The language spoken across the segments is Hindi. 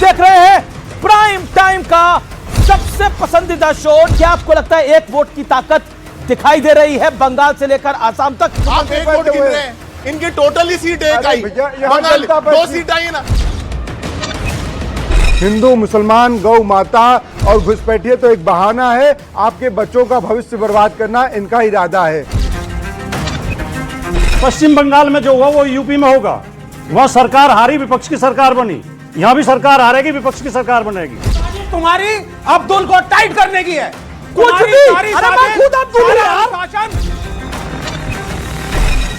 देख रहे हैं प्राइम टाइम का सबसे पसंदीदा शो। क्या आपको लगता है एक वोट की ताकत दिखाई दे रही है बंगाल से लेकर आसाम तक? आप एक वोट गिन रहे हैं, इनकी टोटल ही सीट एक आई, बंगाल 2 सीट आई ना। हिंदू मुसलमान गौ माता और घुसपैठिए तो एक बहाना है, आपके बच्चों का भविष्य बर्बाद करना इनका इरादा है। पश्चिम बंगाल में जो हुआ वो यूपी में होगा। वहां सरकार हारी, विपक्ष की सरकार बनी। यहां भी सरकार हारेगी, विपक्ष की सरकार बनेगी। तुम्हारी अब्दुल को टाइट करने की है कुछ भी। अरे मैं खुद अब्दुल यार।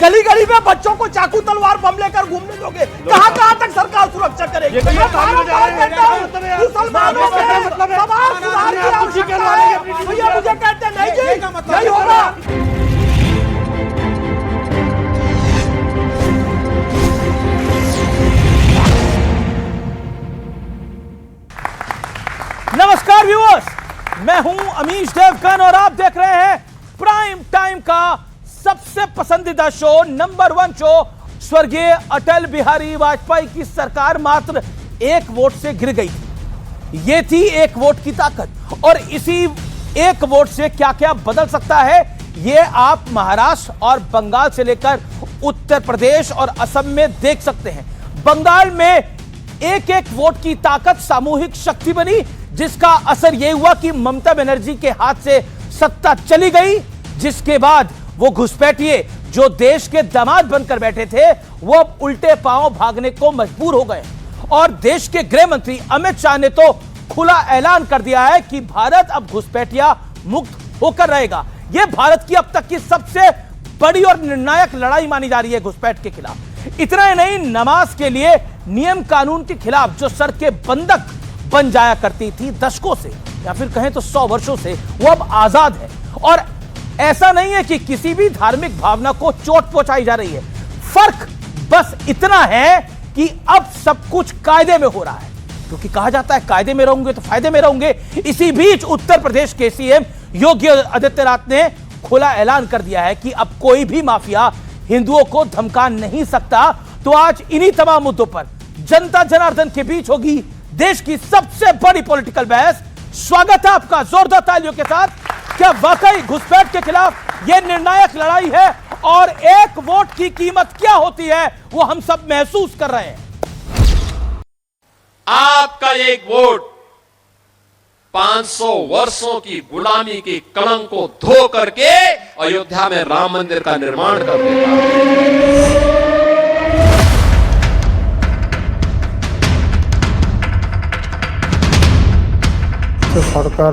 गली गली में बच्चों को चाकू तलवार बम लेकर घूमने दोगे? कहां कहां तक सरकार सुरक्षा करेगी? मुसलमानों के समाज सुधार की आवश्यकता है। भैया मुझे कहते नहीं जी, नहीं होगा। नमस्कार व्यूअर्स, मैं हूं अमीश देवगन और आप देख रहे हैं प्राइम टाइम का सबसे पसंदीदा शो, नंबर 1 शो। स्वर्गीय अटल बिहारी वाजपेयी की सरकार मात्र एक वोट से गिर गई थी। यह थी एक वोट की ताकत, और इसी एक वोट से क्या क्या बदल सकता है यह आप महाराष्ट्र और बंगाल से लेकर उत्तर प्रदेश और असम में देख सकते हैं। बंगाल में एक एक वोट की ताकत सामूहिक शक्ति बनी, जिसका असर यह हुआ कि ममता बनर्जी के हाथ से सत्ता चली गई, जिसके बाद वो घुसपैठिए जो देश के दामाद बनकर बैठे थे वो अब उल्टे पांव भागने को मजबूर हो गए। और देश के गृह मंत्री अमित शाह ने तो खुला ऐलान कर दिया है कि भारत अब घुसपैठिया मुक्त होकर रहेगा। यह भारत की अब तक की सबसे बड़ी और निर्णायक लड़ाई मानी जा रही है घुसपैठ के खिलाफ। इतना ही नहीं, नमाज के लिए नियम कानून के खिलाफ जो सर के बंधक बन जाया करती थी दशकों से, या फिर कहें तो 100 वर्षों से, वो अब आजाद है। और ऐसा नहीं है कि किसी भी धार्मिक भावना को चोट पहुंचाई जा रही है। फर्क बस इतना है कि अब सब कुछ कायदे में हो रहा है, क्योंकि कहा जाता है कायदे में रहूंगे तो फायदे में रहूंगे। इसी बीच उत्तर प्रदेश के सीएम योगी आदित्यनाथ ने खुला ऐलान कर दिया है कि अब कोई भी माफिया हिंदुओं को धमका नहीं सकता। तो आज इन्हीं तमाम मुद्दों पर जनता जनार्दन के बीच होगी देश की सबसे बड़ी पॉलिटिकल बहस। स्वागत है आपका जोरदार तालियों के साथ। क्या वाकई घुसपैठ के खिलाफ यह निर्णायक लड़ाई है, और एक वोट की कीमत क्या होती है वो हम सब महसूस कर रहे हैं। आपका एक वोट 500 वर्षों की गुलामी की कलंक को धो करके अयोध्या में राम मंदिर का निर्माण कर देगा। সরকার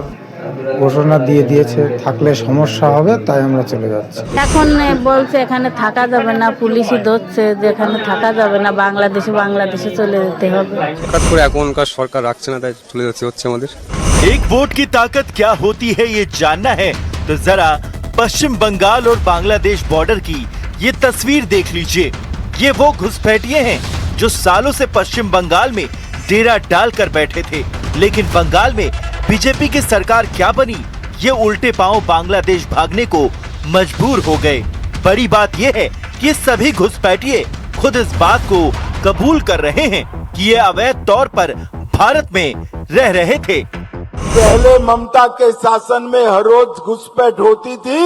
ঘোষণা দিয়ে দিয়েছে, থাকলে সমস্যা হবে, তাই আমরা চলে যাচ্ছি। এখন বলছে এখানে থাকা যাবে না, পুলিশই ধরছে যে এখানে থাকা যাবে না, বাংলাদেশে চলে যেতে হবে। হঠাৎ করে এখনকার সরকার রাখছে না, তাই চলে যাচ্ছে হচ্ছে আমাদের। एक वोट की ताकत क्या होती है ये जानना है तो जरा पश्चिम बंगाल और बांग्लादेश बॉर्डर की ये तस्वीर देख लीजिए। ये वो घुसपैठिए हैं जो सालों से पश्चिम बंगाल में डेरा डालकर बैठे थे, लेकिन बंगाल में बीजेपी की सरकार क्या बनी, ये उल्टे पांव बांग्लादेश भागने को मजबूर हो गए। बड़ी बात ये है कि सभी घुसपैठिए खुद इस बात को कबूल कर रहे हैं कि ये अवैध तौर पर भारत में रह रहे थे। पहले ममता के शासन में हर रोज घुसपैठ होती थी,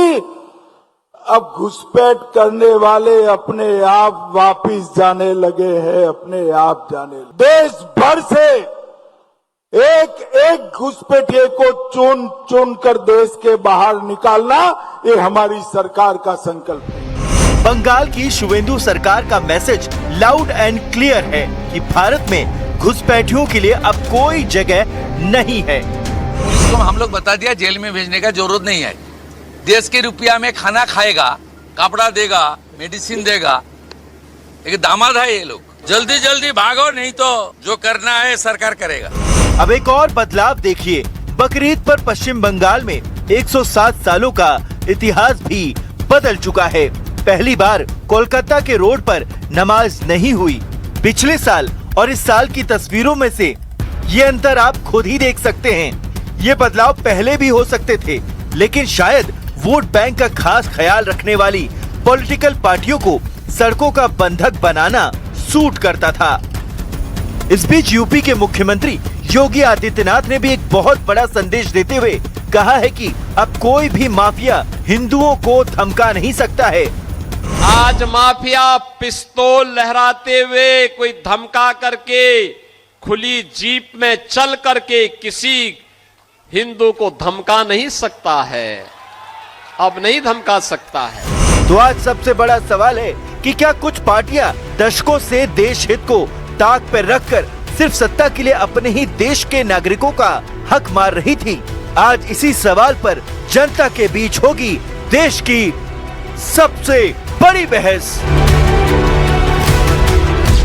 अब घुसपैठ करने वाले अपने आप वापिस जाने लगे हैं, अपने आप जाने। देश भर से एक एक घुसपैठिए को चुन चुन कर देश के बाहर निकालना ये हमारी सरकार का संकल्प है। बंगाल की शुवेंदु सरकार का मैसेज लाउड एंड क्लियर है कि भारत में घुसपैठियों के लिए अब कोई जगह नहीं है। पुलिस को हम लोग बता दिया जेल में भेजने का जरूरत नहीं है। देश के रुपया में खाना खाएगा, कपड़ा देगा, मेडिसिन देगा। एक दामाद है ये लोग। जल्दी जल्दी भागो, नहीं तो जो करना है सरकार करेगा। अब एक और बदलाव देखिए। बकरीद पर पश्चिम बंगाल में 107 सालों का इतिहास भी बदल चुका है। पहली बार कोलकाता के रोड पर नमाज नहीं हुई। पिछले साल और इस साल की तस्वीरों में से ये अंतर आप खुद ही देख सकते हैं। ये बदलाव पहले भी हो सकते थे, लेकिन शायद वोट बैंक का खास ख्याल रखने वाली पॉलिटिकल पार्टियों को सड़कों का बंधक बनाना सूट करता था। इस बीच यूपी के मुख्यमंत्री योगी आदित्यनाथ ने भी एक बहुत बड़ा संदेश देते हुए कहा है कि अब कोई भी माफिया हिंदुओं को धमका नहीं सकता है। आज माफिया पिस्तौल लहराते हुए कोई धमका करके खुली जीप में चल करके किसी हिंदू को धमका नहीं सकता है, अब नहीं धमका सकता है। तो आज सबसे बड़ा सवाल है कि क्या कुछ पार्टियां दशकों से देश हित को ताक पर रखकर सिर्फ सत्ता के लिए अपने ही देश के नागरिकों का हक मार रही थी? आज इसी सवाल पर जनता के बीच होगी देश की सबसे बड़ी बहस।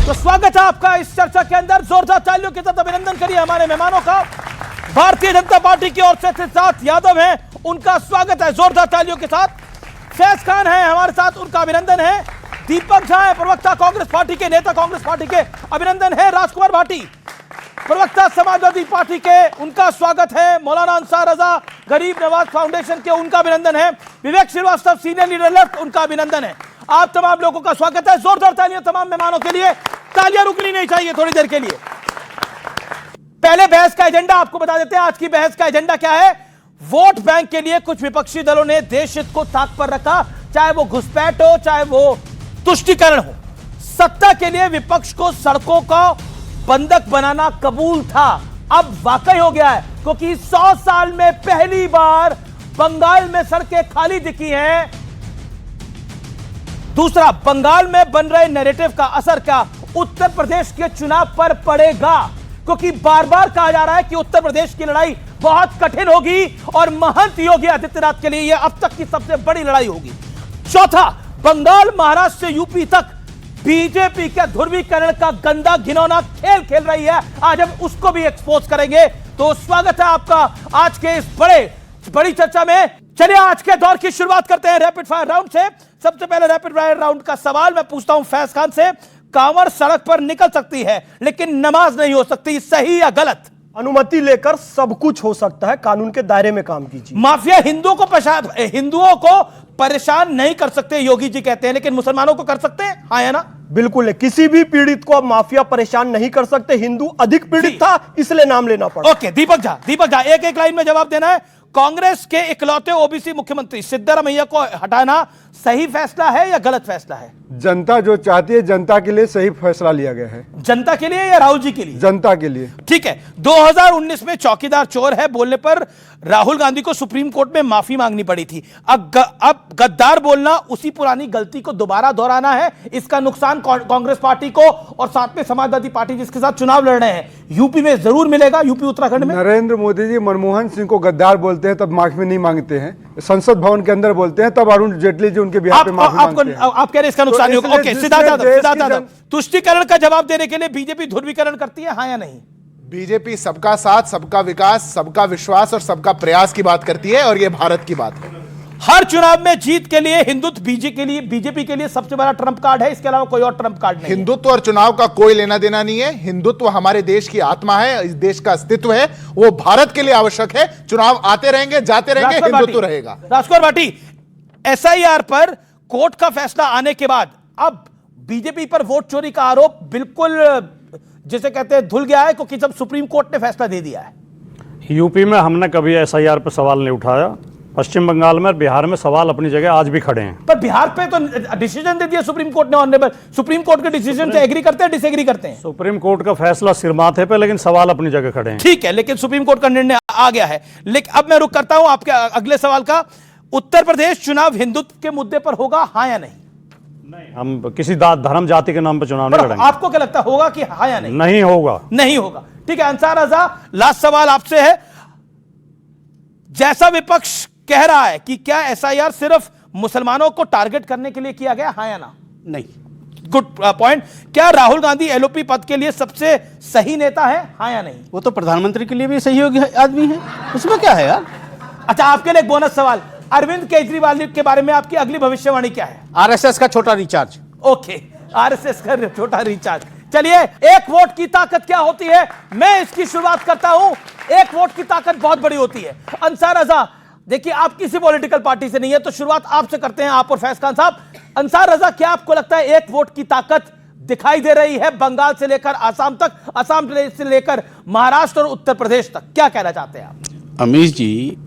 तो स्वागत है आपका इस चर्चा के अंदर। जोरदार तालियों के साथ अभिनंदन करिए हमारे मेहमानों का। भारतीय जनता पार्टी की ओर से सिद्धार्थ यादव हैं, उनका स्वागत है जोरदार तालियों के साथ। फैज खान है हमारे साथ, उनका अभिनंदन है। दीपक झा है प्रवक्ता कांग्रेस पार्टी के, नेता कांग्रेस पार्टी के, अभिनंदन है। राजकुमार भाटी प्रवक्ता समाजवादी पार्टी के, उनका स्वागत है। मौलाना अंसार रजा गरीब नवाज फाउंडेशन के, उनका अभिनंदन है। विवेक श्रीवास्तव सीनियर लीडर लेफ्ट, उनका अभिनंदन है। आप तमाम लोगों का स्वागत है। जोरदार तालियां तमाम मेहमानों के लिए। तालियां रुकनी नहीं चाहिए थोड़ी देर के लिए। पहले बहस का एजेंडा आपको बता देते हैं। आज की बहस का एजेंडा क्या है? वोट बैंक के लिए कुछ विपक्षी दलों ने देश हित को ताक पर रखा, चाहे वो घुसपैठ हो, चाहे वो तुष्टीकरण हो। सत्ता के लिए विपक्ष को सड़कों का बंधक बनाना कबूल था, अब वाकई हो गया है, क्योंकि 100 साल में पहली बार बंगाल में सड़कें खाली दिखी हैं। दूसरा, बंगाल में बन रहे नैरेटिव का असर क्या उत्तर प्रदेश के चुनाव पर पड़ेगा? क्योंकि बार बार कहा जा रहा है कि उत्तर प्रदेश की लड़ाई बहुत कठिन होगी और महंत योगी आदित्यनाथ के लिए यह अब तक की सबसे बड़ी लड़ाई होगी। चौथा, बंगाल, महाराष्ट्र से यूपी तक बीजेपी के ध्रुवीकरण का गंदा घिनौना खेल खेल रही है। आज हम उसको भी एक्सपोज करेंगे। तो स्वागत है आपका आज के इस बड़ी चर्चा में। चलिए आज के दौर की शुरुआत करते हैं रैपिड फायर राउंड से। सबसे पहले रैपिड फायर राउंड का सवाल मैं पूछता हूं फैज खान से। कांवड़ सड़क पर निकल सकती है लेकिन नमाज नहीं हो सकती, सही या गलत? अनुमति लेकर सब कुछ हो सकता है, कानून के दायरे में काम कीजिए। माफिया हिंदुओं को परेशान नहीं कर सकते योगी जी कहते हैं, लेकिन मुसलमानों को कर सकते हैं, हाँ या ना? बिल्कुल है, किसी भी पीड़ित को अब माफिया परेशान नहीं कर सकते। हिंदू अधिक पीड़ित था इसलिए नाम लेना पड़ा। ओके, दीपक झा एक लाइन में जवाब देना है। कांग्रेस के इकलौते ओबीसी मुख्यमंत्री सिद्धारमैया को हटाना सही फैसला है या गलत फैसला है? जनता जो चाहती है, जनता के लिए सही फैसला लिया गया है। जनता के लिए या राहुल जी के लिए? जनता के लिए। ठीक है। 2019 में चौकीदार चोर है बोलने पर राहुल गांधी को सुप्रीम कोर्ट में माफी मांगनी पड़ी थी। अब गद्दार बोलना उसी पुरानी गलती को दोबारा दोहराना है। इसका नुकसान कांग्रेस पार्टी को और साथ में समाजवादी पार्टी जिसके साथ चुनाव लड़ रहे हैं यूपी में जरूर मिलेगा। यूपी उत्तराखंड में नरेंद्र मोदी जी मनमोहन सिंह को गद्दार बोलते हैं तब माफी नहीं मांगते हैं, संसद भवन के अंदर बोलते हैं तब अरुण जेटली जी उनके बिहार पे माफी मांगते हैं। आप कह रहे हैं इसका नुकसान नहीं होगा। ओके, सिद्धार्थ यादव तुष्टीकरण का जवाब देने के लिए बीजेपी ध्रुवीकरण करती है, हाँ या नहीं? बीजेपी सबका साथ, सबका विकास, सबका विश्वास और सबका प्रयास की बात करती है और यह भारत की बात है। हर चुनाव में जीत के लिए हिंदुत्व बीजेपी के लिए सबसे बड़ा ट्रंप कार्ड है, इसके अलावा कोई और ट्रंप कार्ड नहीं। हिंदुत्व और चुनाव का कोई लेना देना नहीं है। हिंदुत्व हमारे देश की आत्मा है, इस देश का अस्तित्व है, वो भारत के लिए आवश्यक है। चुनाव आते रहेंगे, जाते रहेंगे, हिंदुत्व रहेगा। राजकुमार भाटी, एसआईआर पर कोर्ट का फैसला आने के बाद अब बीजेपी पर वोट चोरी का आरोप बिल्कुल जिसे कहते हैं धुल गया है, क्योंकि जब सुप्रीम कोर्ट ने फैसला दे दिया है। यूपी में हमने कभी एसआईआर पर सवाल नहीं उठाया। पश्चिम बंगाल में और बिहार में सवाल अपनी जगह आज भी खड़े हैं। पर बिहार पे तो डिसीजन दे दिया सुप्रीम कोर्ट ने। ऑनरेबल सुप्रीम कोर्ट के डिसीजन से एग्री करते हैं, डिसएग्री करते हैं? सुप्रीम कोर्ट का फैसला सिर माथे पे, लेकिन सवाल अपनी जगह खड़े हैं। ठीक है, लेकिन सुप्रीम कोर्ट का निर्णय आ गया है। लेकिन अब मैं रुक करता हूं आपके अगले सवाल का। उत्तर प्रदेश चुनाव हिंदुत्व के मुद्दे पर होगा, हाँ या नहीं? नहीं, हम किसी धर्म जाति के नाम पर चुनाव नहीं लड़ेंगे। आपको क्या लगता है, होगा कि हाँ या नहीं? नहीं होगा। नहीं होगा। ठीक है, अंसार रजा लास्ट सवाल आपसे है। जैसा विपक्ष कह रहा है कि क्या एसआईआर सिर्फ मुसलमानों को टारगेट करने के लिए किया गया, हाँ या ना? नहीं। Good point. क्या राहुल गांधी एलओपी पद के लिए सबसे सही नेता है, हाँ या नहीं? वो तो प्रधानमंत्री के लिए भी सही आदमी है, उसमें क्या है यार। अच्छा, आपके लिए एक बोनस सवाल। अरविंद केजरीवाल के बारे में आपकी अगली भविष्यवाणी क्या है? आरएसएस का छोटा रिचार्ज। ओके, आरएसएस का छोटा रिचार्ज। चलिए, एक वोट की ताकत क्या होती है, मैं इसकी शुरुआत करता हूं। एक वोट की ताकत बहुत बड़ी होती है। अंसार रजा, देखिए आप किसी पॉलिटिकल पार्टी से नहीं है, तो शुरुआत आपसे करते हैं, आप और फैज खान साहब। अंसार रजा, क्या आपको लगता है एक वोट की ताकत दिखाई दे रही है बंगाल से लेकर आसाम तक, आसाम से लेकर महाराष्ट्र और उत्तर प्रदेश तक। क्या कहना चाहते हैं आप? अमीश जी,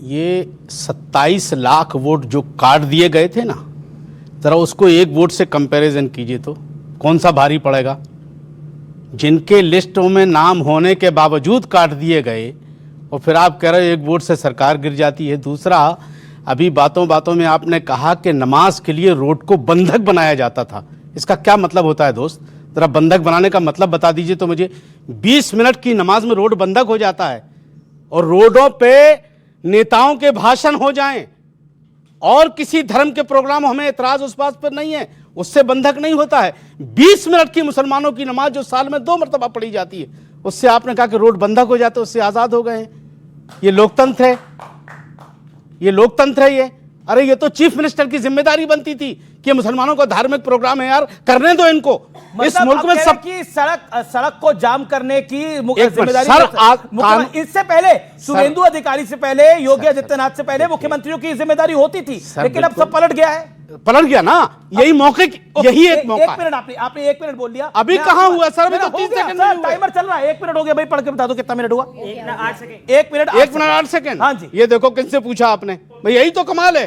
ये 27 लाख वोट जो काट दिए गए थे ना, जरा उसको एक वोट से कंपैरिजन कीजिए तो कौन सा भारी पड़ेगा। जिनके लिस्टों में नाम होने के बावजूद काट दिए गए और फिर आप कह रहे हो एक वोट से सरकार गिर जाती है। दूसरा, अभी बातों बातों में आपने कहा कि नमाज के लिए रोड को बंधक बनाया जाता था। इसका क्या मतलब होता है दोस्त? जरा बंधक बनाने का मतलब बता दीजिए तो मुझे। 20 मिनट की नमाज में रोड बंधक हो जाता है और रोडों पे नेताओं के भाषण हो जाएं और किसी धर्म के प्रोग्राम, हमें एतराज उस बात पर नहीं है, उससे बंधक नहीं होता है। 20 मिनट की मुसलमानों की नमाज जो साल में 2 मरतबा पढ़ी जाती है, उससे आपने कहा कि रोड बंधक हो जाते, उससे आजाद हो गए। ये लोकतंत्र है? ये लोकतंत्र है ये? अरे ये तो चीफ मिनिस्टर की जिम्मेदारी बनती थी कि मुसलमानों का धार्मिक प्रोग्राम है यार, करने दो इनको। इस मुल्क में सब की सड़क को जाम करने की जिम्मेदारी इससे पहले शुभेंदु अधिकारी से पहले, योगी आदित्यनाथ से पहले मुख्यमंत्रियों की जिम्मेदारी होती थी, लेकिन अब सब पलट गया है। पलट गया ना, यही मौके, यही एक मौका। एक मिनट, आपने 1 मिनट बोल दिया। अभी कहां हुआ सर? अभी तो 30 सेकंड टाइमर चल रहा है। 1 मिनट हो गया भाई, पढ़ के बता दो कितना मिनट हुआ। 1 मिनट 8 सेकंड। हाँ जी, ये देखो किससे पूछा आपने भाई, यही तो कमाल है,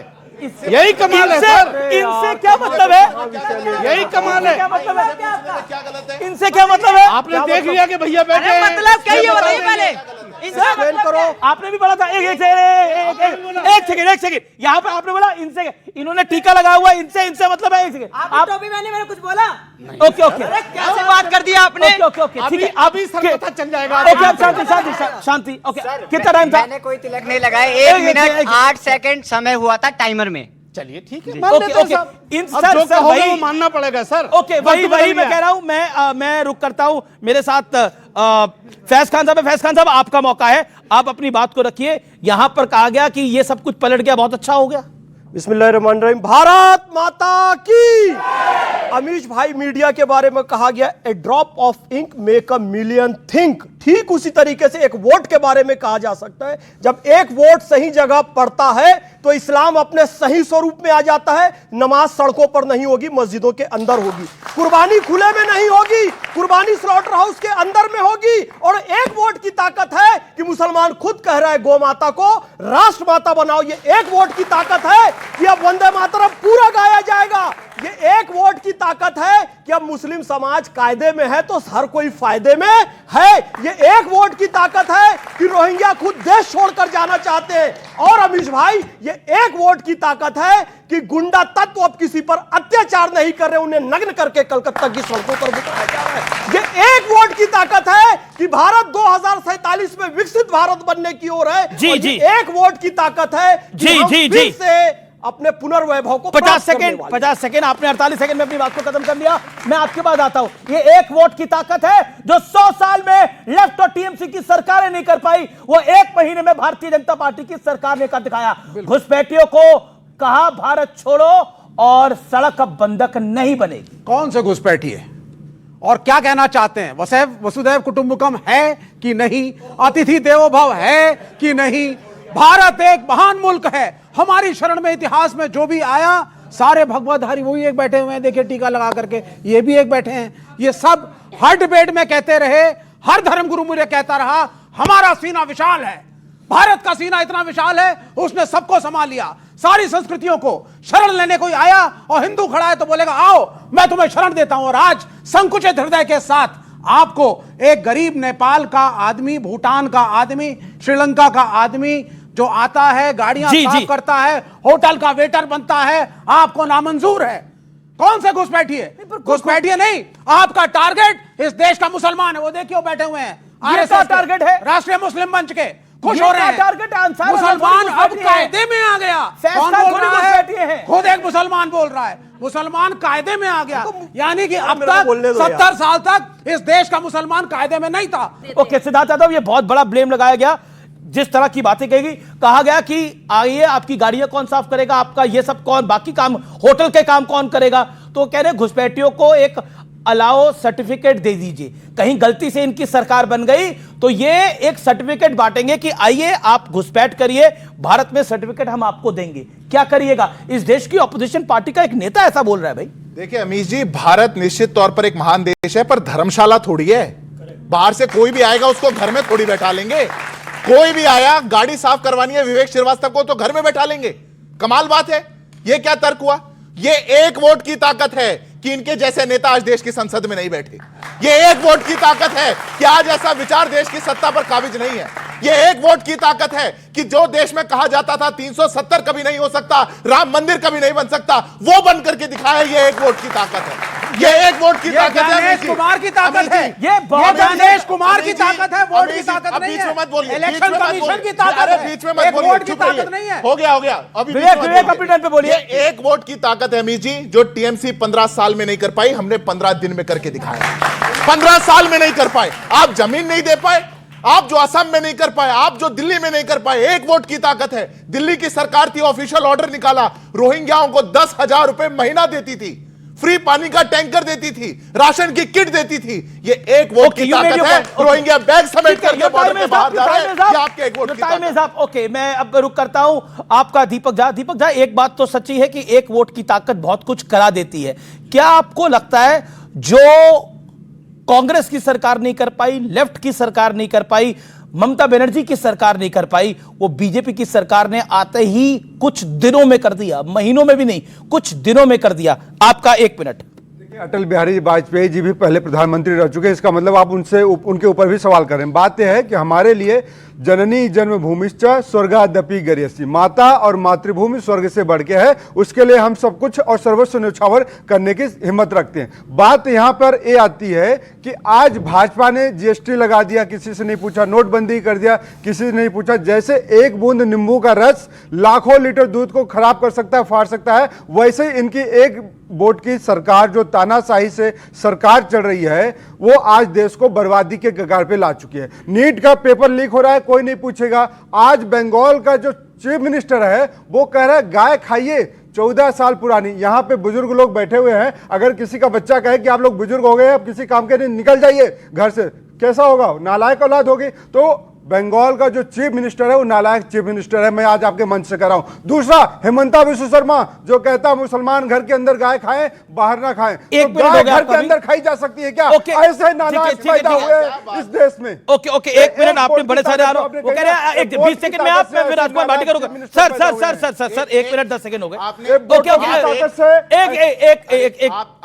यही कमाल है सर। इनसे क्या मतलब है? यही कमाल है। क्या मतलब है? इनसे क्या मतलब है? आपने देख लिया कि भैया बैठे हैं। मतलब क्या ये बताइए पहले। करो, आपने भी बोला था। एक सेकंड, यहाँ पे आपने बोला इनसे, इन्होंने टीका लगा हुआ, इनसे मतलब है। एक सेकंड, आप टोपी मैंने कुछ बोला? ओके, कैसे बात कर दिया आपने? ओके, ठीक है, अभी सर पता चल जाएगा। शांति। ओके, कितना टाइम था? मैंने कोई तिलक नहीं लगाया। 1 मिनट 8 सेकंड समय हुआ था टाइमर में। चलिए ठीक है, वही वो मानना पड़ेगा सर। ओके, वही मैं कह रहा हूं। मैं रुक करता हूं। मेरे साथ फैज खान साहब है। फैज खान साहब, आपका मौका है, आप अपनी बात को रखिए। यहां पर कहा गया कि ये सब कुछ पलट गया, बहुत अच्छा हो गया। बिस्मिल्लाहिर्रहमानिर्रहीम। भारत माता की। अमीश भाई, मीडिया के बारे में कहा गया a drop of ink make a million think. ठीक उसी तरीके से एक वोट के बारे में कहा जा सकता है। जब एक वोट सही जगह पड़ता है तो इस्लाम अपने सही स्वरूप में आ जाता है। नमाज सड़कों पर नहीं होगी, मस्जिदों के अंदर होगी। कुर्बानी खुले में नहीं होगी, कुर्बानी स्लॉटर हाउस के अंदर में होगी। और एक वोट की ताकत है कि मुसलमान खुद कह रहा है गौ माता को राष्ट्र माता बनाओ। ये एक वोट की ताकत है कि अब वंदे मातरम पूरा गाया जाएगा। ये एक वोट की ताकत है कि अब मुस्लिम समाज कायदे में है तो हर कोई फायदे में है। ये एक वोट की ताकत है कि रोहिंग्या खुद देश छोड़कर जाना चाहते हैं। और अमीश भाई, ये एक वोट की ताकत है कि गुंडा तत्व अब किसी पर अत्याचार नहीं कर रहे, उन्हें नग्न करके कलकत्ता की सड़कों पर बिठाया जा रहा है। ये एक वोट की ताकत है कि भारत 2047 में विकसित भारत बनने की ओर है। जी। एक वोट की ताकत है जी से अपने पुनर्वैभव को 50 सेकंड आपने 48 सेकंड में अपनी बात को खत्म कर लिया। मैं आपके बाद आता हूं। ये एक वोट की ताकत है जो 100 साल में लेफ्ट और टीएमसी की सरकारें नहीं कर पाई, वो 1 महीने में भारतीय जनता पार्टी की सरकार ने कर दिखाया। घुसपैठियों को कहा भारत छोड़ो और सड़क अब बंधक नहीं बनेगी। कौन से घुसपैठी है और क्या कहना चाहते हैं? वसुधैव कुटुंबकम है कि नहीं? अतिथि देवो भव है कि नहीं? भारत एक महान मुल्क है। हमारी शरण में इतिहास में जो भी आया सारे भगवतधारी वही एक बैठे हुए हैं, देखिए टीका लगा करके, ये भी एक बैठे हैं। ये सब हर डिबेट में कहते रहे, हर धर्मगुरु मुझे कहता रहा हमारा सीना विशाल है। भारत का सीना इतना विशाल है, उसने सबको संभाल लिया। सारी संस्कृतियों को शरण लेने कोई आया और हिंदू खड़ा है तो बोलेगा आओ मैं तुम्हें शरण देता हूं। और आज संकुचित हृदय के साथ आपको एक गरीब नेपाल का आदमी, भूटान का आदमी, श्रीलंका का आदमी जो आता है, गाड़ियां साफ करता है, होटल का वेटर बनता है, आपको नामंजूर है। कौन से घुसपैठी है? घुसपैठी नहीं, आपका टारगेट इस देश का मुसलमान है। वो देखिए वो बैठे हुए हैं, आरएसएस टारगेट है, राष्ट्रीय मुस्लिम मंच के, खुश हो रहे हैं। मुसलमान अब कायदे में आ गया। कौन बोल रहा है? खुद एक मुसलमान बोल रहा है, मुसलमान कायदे में आ गया। यानी कि अब तक 70 साल तक इस देश का मुसलमान कायदे में नहीं था। ओके सिद्धार्थ यादव, ये बहुत बड़ा ब्लेम लगाया गया। जिस तरह की बातें कही, कहा गया कि आइए आपकी गाड़ियां कौन साफ करेगा, आपका ये सब कौन, बाकी काम होटल के काम कौन करेगा। तो कह रहे घुसपैठियों को एक अलाओ सर्टिफिकेट दे दीजिए। कहीं गलती से इनकी सरकार बन गई तो ये एक सर्टिफिकेट बांटेंगे कि आइए आप घुसपैठ करिए, भारत में सर्टिफिकेट हम आपको देंगे। क्या करिएगा? इस देश की ऑपोजिशन पार्टी का एक नेता ऐसा बोल रहा है भाई। देखिए अमीश जी, भारत निश्चित तौर पर एक महान देश है, पर धर्मशाला थोड़ी है। बाहर से कोई भी आएगा उसको घर में थोड़ी बैठा लेंगे। कोई भी आया, गाड़ी साफ करवानी है विवेक श्रीवास्तव को, तो घर में बैठा लेंगे। कमाल बात है। यह क्या तर्क हुआ? यह एक वोट की ताकत है कि इनके जैसे नेता आज देश की संसद में नहीं बैठे। यह एक वोट की ताकत है कि आज ऐसा विचार देश की सत्ता पर काबिज नहीं है। यह एक वोट की ताकत है कि जो देश में कहा जाता था 370 कभी नहीं हो सकता, राम मंदिर कभी नहीं बन सकता, वो बन करके दिखाया। यह एक वोट की ताकत है। यह एक वोट की ताकत है। गणेश कुमार की ताकत है। ये गणेश कुमार की ताकत है, वोट की ताकत नहीं है। बीच में मत बोलिए, इलेक्शन कमीशन की ताकत है, बीच में मत बोलिए, वोट की ताकत नहीं है। हो गया हो गया। अभी विवेक अपने टाइम पे बोलिए। एक वोट की ताकत है अमीश जी, जो टीएमसी 15 साल में नहीं कर पाई, हमने 15 दिन में करके दिखाया। 15 साल में नहीं कर पाए। आप जमीन नहीं दे पाए, आप जो असम में नहीं कर पाए, आप जो दिल्ली में नहीं कर पाए, एक वोट की ताकत है। दिल्ली की सरकार थी, ऑफिशियल ऑर्डर निकाला, रोहिंग्याओं को 10,000 रुपए महीना देती थी, फ्री पानी का टैंकर देती थी, राशन की किट देती थी। ये एक वोट की ताकत है। रोहिंग्या बैग समेट करके बॉर्डर पे बाहर जा रहे हैं, ये आपके एक वोट की ताकत है। ओके, मैं अब रुक करता हूं आपका दीपक झा, एक बात तो सच्ची है कि एक वोट की ताकत बहुत कुछ करा देती है। क्या आपको लगता है जो कांग्रेस की सरकार नहीं कर पाई, लेफ्ट की सरकार नहीं कर पाई, ममता बनर्जी की सरकार नहीं कर पाई, वो बीजेपी की सरकार ने आते ही कुछ दिनों में कर दिया, महीनों में भी नहीं, कुछ दिनों में कर दिया? आपका 1 मिनट। अटल बिहारी वाजपेयी जी भी पहले प्रधानमंत्री रह चुके हैं, इसका मतलब आप उनके ऊपर भी सवाल करें। बात यह है कि हमारे लिए जननी जन्मभूमिश्च स्वर्गादपि गरीयसी, माता और मातृभूमि स्वर्ग से बढ़ के है, उसके लिए हम सब कुछ और सर्वस्व न्यौछावर करने की हिम्मत रखते हैं। बात यहां पर यह आती है कि आज भाजपा ने जीएसटी लगा दिया, किसी से नहीं पूछा, नोटबंदी कर दिया, किसी से नहीं पूछा। जैसे एक बूंद नींबू का रस लाखों लीटर दूध को खराब कर सकता है, फाड़ सकता है, वैसे इनकी एक वोट की सरकार, जो तानाशाही से सरकार चल रही है, वो आज देश को बर्बादी के कगार पे ला चुकी है। नीट का पेपर लीक हो रहा है, कोई नहीं पूछेगा। आज बंगाल का जो चीफ मिनिस्टर है वो कह रहा है गाय खाइए, 14 साल पुरानी। यहां पे बुजुर्ग लोग बैठे हुए हैं, अगर किसी का बच्चा कहे कि आप लोग बुजुर्ग हो गए, अब किसी काम के लिए निकल जाइए घर से, कैसा होगा? नालायक औलाद होगी। तो बंगाल का जो चीफ मिनिस्टर है वो नालायक चीफ मिनिस्टर है, मैं आज आपके मंच से कह रहा हूं। दूसरा, हेमंता विश्व शर्मा जो कहता मुसलमान घर के अंदर गाय खाएं, बाहर ना खाएं। तो गाय घर के अंदर खाई जा सकती है क्या? ऐसे नालायक पैदा हुए इस देश में। Okay, 1 minute. आपने बड़े सारे आरोप, वो कह रहे हैं 20 सेकंड में आप, मैं राजकुमार भाटी करूंगा। सर 1 मिनट 10 सेकंड हो गए।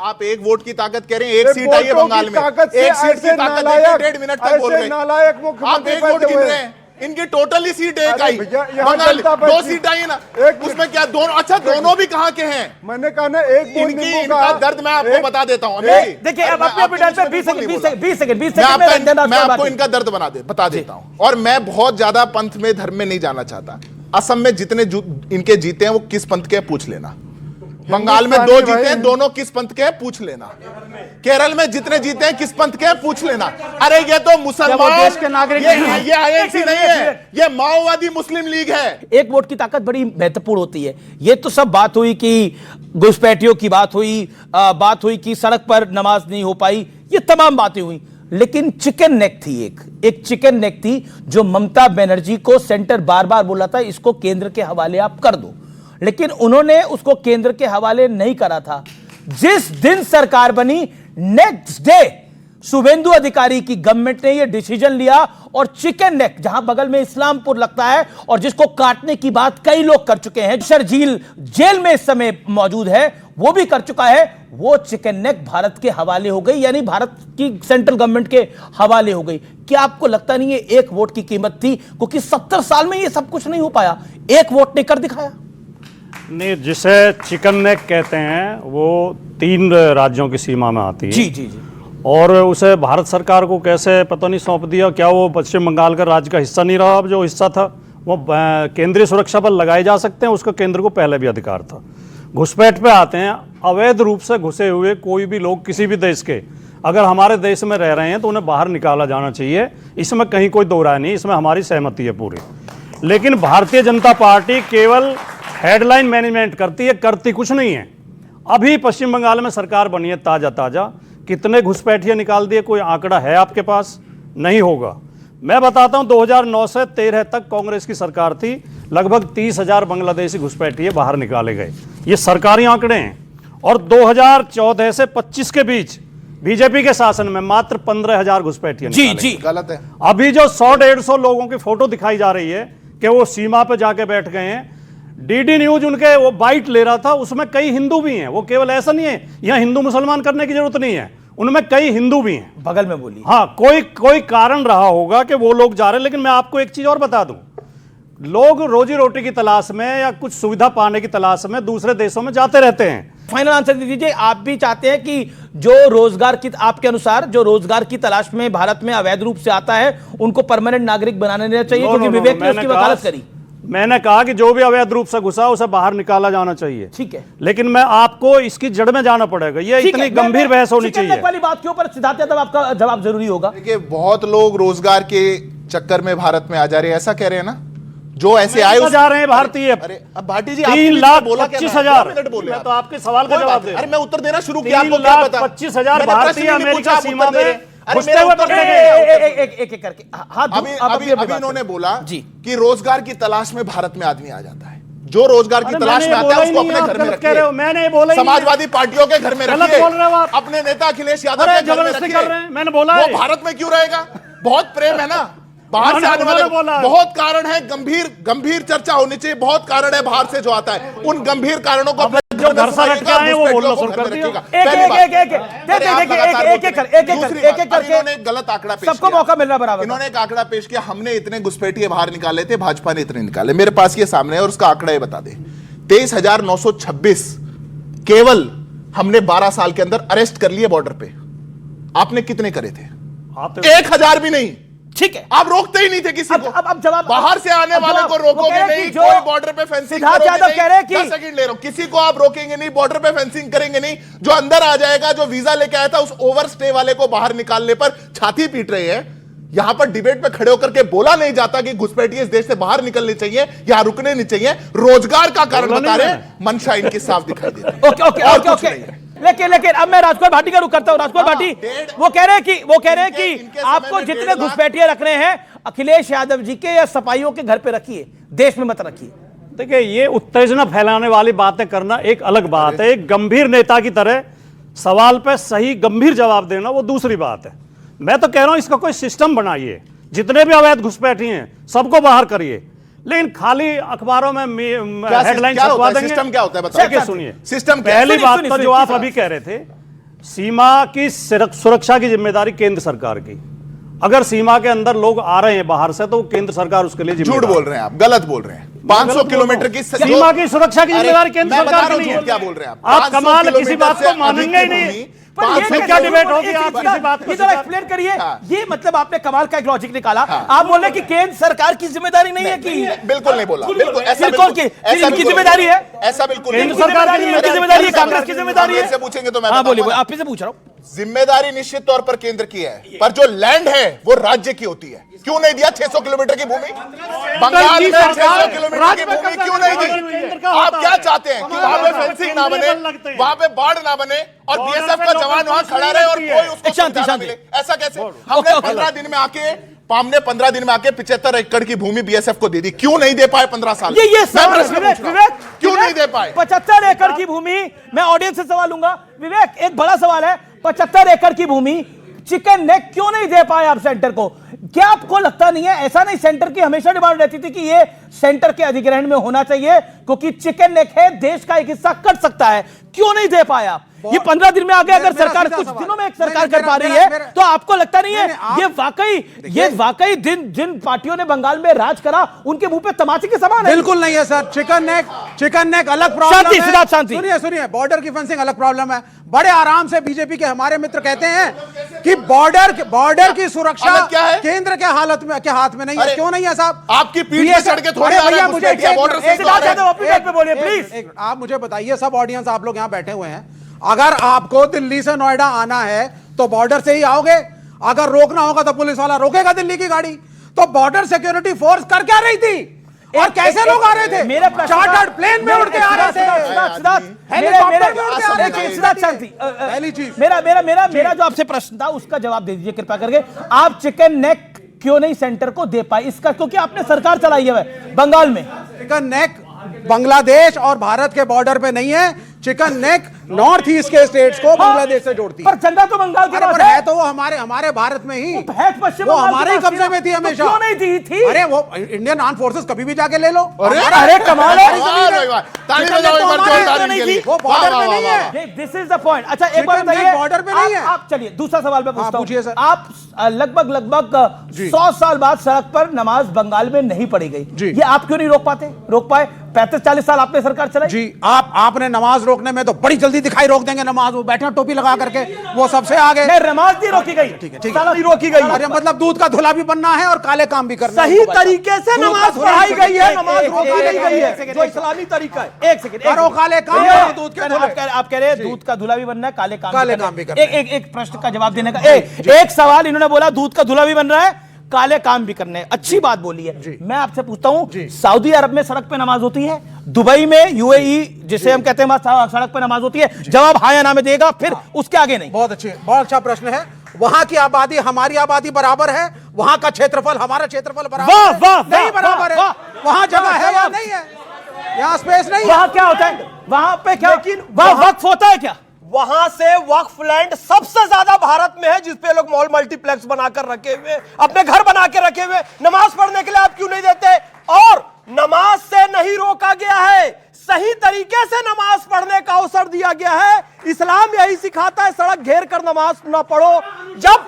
आप एक वोट की ताकत कह रहे हैं, एक सीट आई है बंगाल में, एक सीट की ताकत 1.5 मिनट तक बोल रहे हैं। नालायक मुख्यमंत्री इनकी टोटली सीट एक आई, बंगाल 2 सीट आई ना, उसमें क्या दोनों? अच्छा, दोनों भी कहां के हैं? मैंने कहा ना, एक इनका दर्द मैं आपको बता देता हूं। देखिए, अब अपने 20 सेकंड मैं आपको इनका दर्द बता देता हूं। और मैं बहुत ज्यादा पंथ में, धर्म में नहीं जाना चाहता। असम में जितने इनके जीते हैं वो किस पंथ के पूछ लेना। बंगाल में 2 जीते हैं, दोनों किस पंथ के पूछ लेना। केरल में जितने जीते हैं किस पंथ के पूछ लेना। अरे ये तो मुसलमान देश के नागरिक, ये आईएनसी नहीं है, ये माओवादी मुस्लिम लीग है। एक वोट की ताकत बड़ी महत्वपूर्ण होती है। ये तो सब बात हुई कि घुसपैठियों की बात हुई कि सड़क पर नमाज नहीं हो पाई, ये तमाम बातें हुई। लेकिन चिकन नेक थी, एक चिकन नेक थी जो ममता बनर्जी को सेंटर बार बार बोला था इसको केंद्र के हवाले आप कर दो, लेकिन उन्होंने उसको केंद्र के हवाले नहीं करा था। जिस दिन सरकार बनी, नेक्स्ट डे शुभेंदु अधिकारी की गवर्नमेंट ने यह डिसीजन लिया और चिकन नेक, जहां बगल में इस्लामपुर लगता है और जिसको काटने की बात कई लोग कर चुके हैं, शर्जील जेल में इस समय मौजूद है, वो भी कर चुका है, वो चिकन नेक भारत के हवाले हो गई, यानी भारत की सेंट्रल गवर्नमेंट के हवाले हो गई। क्या आपको लगता नहीं है एक वोट की कीमत थी? क्योंकि 70 साल में यह सब कुछ नहीं हो पाया, एक वोट ने कर दिखाया। नहीं, जिसे चिकन नेक कहते हैं वो 3 राज्यों की सीमा में आती है। जी। और उसे भारत सरकार को कैसे पता नहीं सौंप दिया। क्या वो पश्चिम बंगाल का राज्य का हिस्सा नहीं रहा? अब जो हिस्सा था वो केंद्रीय सुरक्षा बल लगाए जा सकते हैं, उसका केंद्र को पहले भी अधिकार था। घुसपैठ पे आते हैं, अवैध रूप से घुसे हुए कोई भी लोग किसी भी देश के अगर हमारे देश में रह रहे हैं तो उन्हें बाहर निकाला जाना चाहिए, इसमें कहीं कोई दो राय नहीं, इसमें हमारी सहमति है पूरी। लेकिन भारतीय जनता पार्टी केवल हेडलाइन मैनेजमेंट करती है, करती कुछ नहीं है। अभी पश्चिम बंगाल में सरकार बनी है ताजा, कितने घुसपैठिए निकाल दिए, कोई आंकड़ा है आपके पास? नहीं होगा। मैं बताता हूं, 2009 से 13 तक कांग्रेस की सरकार थी, लगभग 30,000 बांग्लादेशी घुसपैठिए बाहर निकाले गए, ये सरकारी आंकड़े हैं। और 2014 से 25 के बीच बीजेपी के शासन में मात्र 15,000 घुसपैठिए जी जी गलत है। अभी जो 100-150 लोगों की फोटो दिखाई जा रही है कि वो सीमा पे जाके बैठ गए हैं, डीडी न्यूज उनके वो बाइट ले रहा था, उसमें कई हिंदू भी हैं। वो केवल ऐसा नहीं है यहाँ हिंदू मुसलमान करने की जरूरत नहीं है, उनमें कई हिंदू भी हैं। बगल में बोली। हाँ, कोई कारण रहा होगा कि वो लोग जा रहे हैं। लेकिन मैं आपको एक चीज और बता दूं, लोग रोजी रोटी की तलाश में या कुछ सुविधा पाने की तलाश में दूसरे देशों में जाते रहते हैं। फाइनल आंसर दे दीजिए, आप भी चाहते हैं कि जो रोजगार की, आपके अनुसार जो रोजगार की तलाश में भारत में अवैध रूप से आता है उनको परमानेंट नागरिक बनाने देना चाहिए, क्योंकि विवेक ने उसकी वकालत करी। मैंने कहा कि जो भी अवैध रूप से घुसा उसे बाहर निकाला जाना चाहिए, ठीक है, लेकिन मैं आपको इसकी जड़ में जाना पड़ेगा। ये इतनी गंभीर बहस होनी चाहिए। वाली बात के ऊपर सिद्धार्थ यादव आपका जवाब जरूरी होगा। देखिए, बहुत लोग रोजगार के चक्कर में भारत में आ जा रहे हैं, ऐसा कह रहे हैं ना, जो ऐसे आए जा रहे हैं भारतीय। अरे अब भाटी जी 3,25,000 मैं तो आपके सवाल का जवाब दे। अरे मैं उत्तर देना शुरू किया, आपको क्या पता? 3,25,000 भारतीय अमेरिका सीमा में एक करके अभी इन्होंने बोला कि रोजगार की तलाश में भारत में आदमी आ जाता है। जो रोजगार की तलाश में आता है उसको अपने घर में रखिए। मैंने बोला समाजवादी पार्टियों के घर में रखिए, अपने नेता अखिलेश यादव के घर में रखिए। मैंने बोला वो भारत में क्यों रहेगा? बहुत प्रेम है ना, बाहर से आने वाले बहुत कारण है, गंभीर चर्चा होनी चाहिए। बहुत कारण है बाहर से जो आता है, उन गंभीर कारणों को अपने जो घर से रट के आए वो बोलना शुरू कर दिया। एक गलत आंकड़ा पेश सबको मौका मिल रहा बराबर। इन्होंने एक आंकड़ा पेश किया, हमने इतने घुसपैठिए बाहर निकाले थे, भाजपा ने इतने निकाले। मेरे पास ये सामने है और उसका आंकड़ा ये बता दे, 23,926 केवल हमने 12 साल के अंदर अरेस्ट कर लिए बॉर्डर पे। आपने कितने करे थे? 1,000 भी नहीं। ठीक है, आप रोकते ही नहीं थे किसी को। अब जवाब, बाहर से आने वाले को रोकोगे नहीं, कोई बॉर्डर पे फेंसिंग करोगे नहीं। 10 सेकंड ले रहा हूं, किसी को आप रोकेंगे नहीं, बॉर्डर पे फेंसिंग करेंगे नहीं। जो अंदर आ जाएगा, जो वीजा लेके आया था, उस ओवर स्टे वाले को बाहर निकालने पर छाती पीट रहे हैं। यहां पर डिबेट पे खड़े होकर के बोला नहीं जाता कि घुसपैठिए इस देश से बाहर निकलने चाहिए या रुकने नहीं चाहिए। रोजगार का कारण बता रहे हैं, मंशा इनकी साफ दिखाई दे रही है। ओके, लेकिन अब मैं राजकुमार भाटी का रुख करता हूं। राजकुमार भाटी वो कह रहे हैं कि आपको जितने घुसपैठिए रख रहे हैं अखिलेश यादव जी के या सपाइयों के घर पे रखिए, देश में मत रखिए। देखिए, ये उत्तेजना फैलाने वाली बातें करना एक अलग बात है, एक गंभीर नेता की तरह सवाल पे सही गंभीर जवाब देना वो दूसरी बात है। मैं तो कह रहा हूं इसका कोई सिस्टम बनाइए, जितने भी अवैध घुसपैठिए हैं सबको बाहर करिए, लेकिन खाली अखबारों में हेडलाइन छपवा देंगे। सिस्टम क्या होता है बताइए? सुनिए, सिस्टम पहली बात तो जो आप अभी कह रहे थे, सीमा की सुरक्षा की जिम्मेदारी केंद्र सरकार की। अगर सीमा के अंदर लोग आ रहे हैं बाहर से तो केंद्र सरकार उसके लिए झूठ बोल रहे हैं, आप गलत बोल रहे हैं। 500 किलोमीटर की सीमा की सुरक्षा की जिम्मेदारी केंद्र सरकार की नहीं है। क्या बोल रहे हैं आप कमाल किसी बात को मानेंगे ही नहीं। क्या डिबेट होगी? आप किसी बात को एक्सप्लेन करिए। ये मतलब आपने कमाल का एक लॉजिक निकाला। आप बोले कि केंद्र सरकार की जिम्मेदारी नहीं है कि? बिल्कुल नहीं बोला, बिल्कुल ऐसा इनकी जिम्मेदारी है, ऐसा बिल्कुल केंद्र सरकार की जिम्मेदारी है, कांग्रेस की जिम्मेदारी है। पूछेंगे तो मैं बोलिए, आप से पूछ रहा हूँ। जिम्मेदारी निश्चित तौर पर केंद्र की है, पर जो लैंड है वो राज्य की होती है। क्यों नहीं दिया 600 किलोमीटर की भूमि? बंगाल में 600 किलोमीटर की भूमि क्यों नहीं दी? आप क्या चाहते हैं कि वहां पे फेंसिंग ना बने, वहां पे बाढ़ ना बने और बीएसएफ का जवान वहां खड़ा रहे और कोई उसको सुविधा ना मिले? ऐसा कैसे? हमने 15 दिन में आके 75 एकड़ की भूमि बीएसएफ को दे दी, क्यों नहीं दे पाए 15 साल? ये विवेक क्यों नहीं दे पाए? 75 एकड़ की भूमि, मैं ऑडियंस से सवाल लूंगा। विवेक, एक बड़ा सवाल है, 75 एकड़ की भूमि चिकन नेक क्यों नहीं दे पाए आप सेंटर को? क्या आपको लगता नहीं है, ऐसा नहीं, सेंटर की हमेशा डिमांड रहती थी कि ये सेंटर के अधिग्रहण में होना चाहिए क्योंकि चिकन नेक है, देश का एक हिस्सा कट सकता है, क्यों नहीं दे पाया? ये 15 दिन में आगे अगर सरकार कुछ दिनों में एक सरकार कर पा रही है तो आपको लगता नहीं है ये वाकई जिन पार्टियों ने बंगाल में राज करा उनके मुंह पे तमाचे के समान है? बिल्कुल नहीं है सर। चिकन नेक अलग प्रॉब्लम है। सुनिए, बॉर्डर की फेंसिंग अलग प्रॉब्लम है। बड़े आराम से बीजेपी के हमारे मित्र कहते हैं कि बॉर्डर की सुरक्षा केंद्र के हाथ में नहीं है। क्यों नहीं है साहब? आपकी पीठ पे चढ़ के थोड़ी भैया मुझे बोलिए प्लीज। आप मुझे बताइए, सब ऑडियंस आप लोग यहाँ बैठे हुए हैं, अगर आपको दिल्ली से नोएडा आना है तो बॉर्डर से ही आओगे? अगर रोकना होगा तो पुलिस वाला रोकेगा दिल्ली की गाड़ी। तो बॉर्डर सिक्योरिटी फोर्स कर क्या रही थी और कैसे लोग आ रहे थे? मेरा चार्टर्ड प्लेन में उड़ के आ रहे थे, हेलीकॉप्टर में उड़ के आ रहे थे। मेरा जो आपसे प्रश्न था उसका जवाब दे दीजिए कृपया करके। आप चिकन नेक क्यों नहीं सेंटर को दे पाए? इसका क्योंकि आपने सरकार चलाई है बंगाल में। चिकन नेक बांग्लादेश और भारत के बॉर्डर पे नहीं है, चिकन नेक नॉर्थ ईस्ट के स्टेट्स को बांग्लादेश से जोड़ती है। पर झंडा तो बंगाल के अरे पास पर है तो वो हमारे भारत में ही, पश्चिम वो बंगाल हमारे ही के पास कब्जे में थी तो हमेशा। क्यों नहीं थी? अरे वो इंडियन आर्म फोर्सेस कभी भी जाके ले लो। अरे कमाल है, ताली बजाओ एक बार जोरदार इनके लिए। वो बॉर्डर पे नहीं है, दिस इज द पॉइंट। अच्छा एक बार बताइए, बॉर्डर पे नहीं है। आप चलिए दूसरा सवाल मैं पूछता पूछिए सर। हूं। आप लगभग 100 साल बाद सड़क पर नमाज बंगाल में नहीं पढ़ी गई, ये आप क्यों नहीं रोक पाए? 35-40 साल आपने सरकार चलाई जी। आपने नमाज रोकने में तो बड़ी जल्दी दिखाई रोक देंगे नमाज, वो बैठे टोपी लगा करके, वो सबसे आगे। नमाज नहीं रोकी गई, ठीक है नहीं रोकी गई। अरे मतलब दूध का धुला भी बनना है और काले काम भी करना है। सही तरीके से नमाज पढ़ाई गई है, नमाज रोकी नहीं गई है, जो इस्लामी तरीका है। एक सेकंड, करो काले काम, दूध के धुले। आप कह रहे हैं दूध का धुला भी बनना है, काले काम भी करना है। एक प्रश्न का जवाब देने का एक सवाल इन्होंने बोला, दूध का धुला भी बन रहा है, काले काम भी करने हैं। अच्छी बात बोली है। मैं आपसे पूछता हूं, सऊदी अरब में सड़क पे नमाज होती है, दुबई में यूएई जिसे हम कहते हैं सड़क पे नमाज होती है? जवाब हाँ या ना में देगा, फिर उसके आगे नहीं। बहुत अच्छा प्रश्न है। वहां की आबादी हमारी आबादी बराबर है, वहां का क्षेत्रफल हमारा क्षेत्रफल बराबर नहीं बराबर है। वहां जगह है या नहीं है, यहाँ स्पेस नहीं है। वहां क्या होता है, वहां पे क्या वक्फ होता है क्या? वहां से वक्फ लैंड सबसे ज्यादा भारत में है, जिसपे लोग मॉल मल्टीप्लेक्स बनाकर रखे हुए, अपने घर बना के रखे हुए। नमाज पढ़ने के लिए आप क्यों नहीं देते? और नमाज से नहीं रोका गया है, सही तरीके से नमाज पढ़ने का अवसर दिया गया है। इस्लाम यही सिखाता है, सड़क घेर कर नमाज ना पढ़ो। जब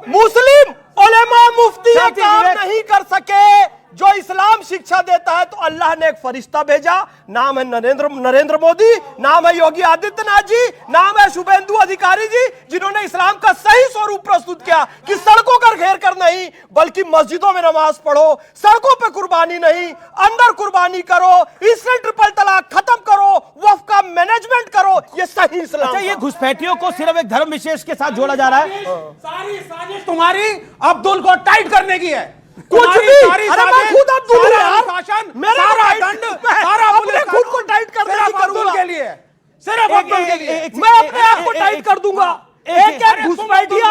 मुस्लिम उलेमा मुफ्ती ये काम नहीं कर सके जो इस्लाम शिक्षा देता है, तो अल्लाह ने एक फरिश्ता भेजा, नाम है नरेंद्र मोदी, नाम है योगी आदित्यनाथ जी, नाम है शुभेंदु अधिकारी जी, जिन्होंने इस्लाम का सही स्वरूप प्रस्तुत किया कि सड़कों का घेर कर नहीं, बल्कि मस्जिदों में नमाज पढ़ो, सड़कों पे कुर्बानी नहीं, अंदर कुर्बानी करो, इसलिए ट्रिपल तलाक खत्म करो, वक्फ का मैनेजमेंट करो। ये सही इस्लाम। अच्छा, ये घुसपैठियों को सिर्फ एक धर्म विशेष के साथ जोड़ा जा रहा है। सारी साजिश तुम्हारी अब्दुल को टाइट करने की है। कुछ भी, अरे मैं खुद अब्दुल हूं यार, सारा दंड, सारा अपने खुद को टाइट करने की करूंगा के लिए, सिर्फ अब्दुल के लिए। मैं अपने आप को टाइट कर दूंगा। एक घुसपैठिया,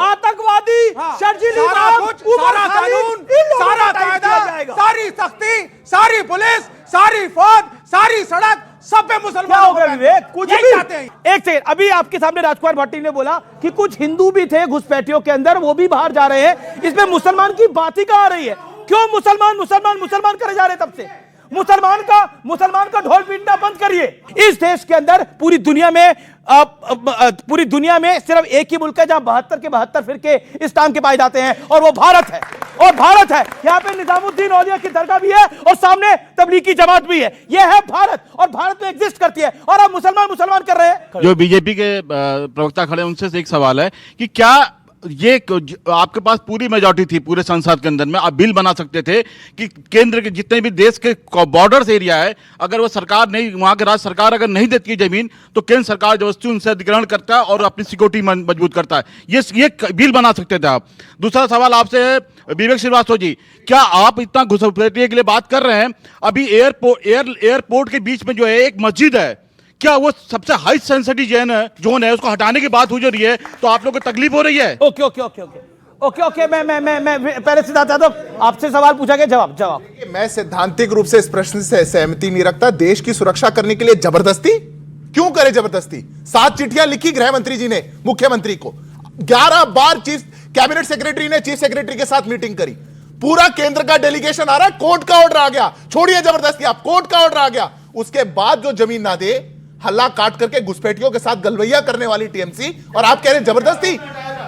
आतंकवादी, शर्जीली मौत, सारा कानून, सारा कायदा, सारी सख्ती, सारी पुलिस, सारी फौज, सारी सड़क, सब पे मुसलमान हो गए विवेक, कुछ भी चाहते हैं। एक सेकंड, अभी आपके सामने राजकुमार भट्टी ने बोला कि कुछ हिंदू भी थे घुसपैठियों के अंदर, वो भी बाहर जा रहे हैं। इसमें मुसलमान की बात ही कहां आ रही है? क्यों मुसलमान करे जा रहे? तब से मुसलमान का ढोल पीटना बंद करिए। इस देश के अंदर पूरी दुनिया में सिर्फ एक ही मुल्क है जहां 72 के 72 फिरके इस्लाम के पाए जाते हैं, और वो भारत है। यहाँ पे निजामुद्दीन औलिया की दरगाह भी है और सामने तबलीगी जमात भी है। ये है भारत, और भारत में एग्जिस्ट करती है, और आप मुसलमान कर रहे हैं। जो बीजेपी के प्रवक्ता खड़े, उनसे एक सवाल है कि क्या ये आपके पास पूरी मेजॉरिटी थी पूरे संसद के अंदर में, आप बिल बना सकते थे कि केंद्र के जितने भी देश के बॉर्डर्स एरिया है, अगर वो सरकार नहीं, वहां के राज्य सरकार अगर नहीं देती है जमीन, तो केंद्र सरकार जबरदस्ती उनसे अधिग्रहण करता है और अपनी सिक्योरिटी मजबूत करता है। ये बिल बना सकते थे आप। दूसरा सवाल आपसे है विवेक श्रीवास्तव जी, क्या आप इतना घुसपैठियों के लिए बात कर रहे हैं, अभी एयरपोर्ट के बीच में जो है एक मस्जिद है, क्या वो सबसे हाई सेंसिटिव जोन है, उसको हटाने की बात हो रही है, तो आप लोगों को तकलीफ हो रही है? ओके, मैं पहले सिद्धार्थ यादव आपसे सवाल पूछा गया, जवाब। मैं सैद्धांतिक रूप से इस प्रश्न से सहमति नहीं रखता। देश की सुरक्षा करने के लिए जबरदस्ती क्यों करे? जबरदस्ती 7 चिट्ठियां लिखी गृह मंत्री जी ने मुख्यमंत्री को, 11 बार कैबिनेट सेक्रेटरी ने चीफ सेक्रेटरी के साथ मीटिंग करी, पूरा केंद्र का डेलीगेशन आ रहा है, कोर्ट का ऑर्डर आ गया, छोड़िए जबरदस्ती, आप कोर्ट का ऑर्डर आ गया, उसके बाद जो जमीन ना दे, हल्ला काट करके घुसपैठियों के साथ गलवैया करने वाली टीएमसी, और आप कह रहे हैं जबरदस्ती।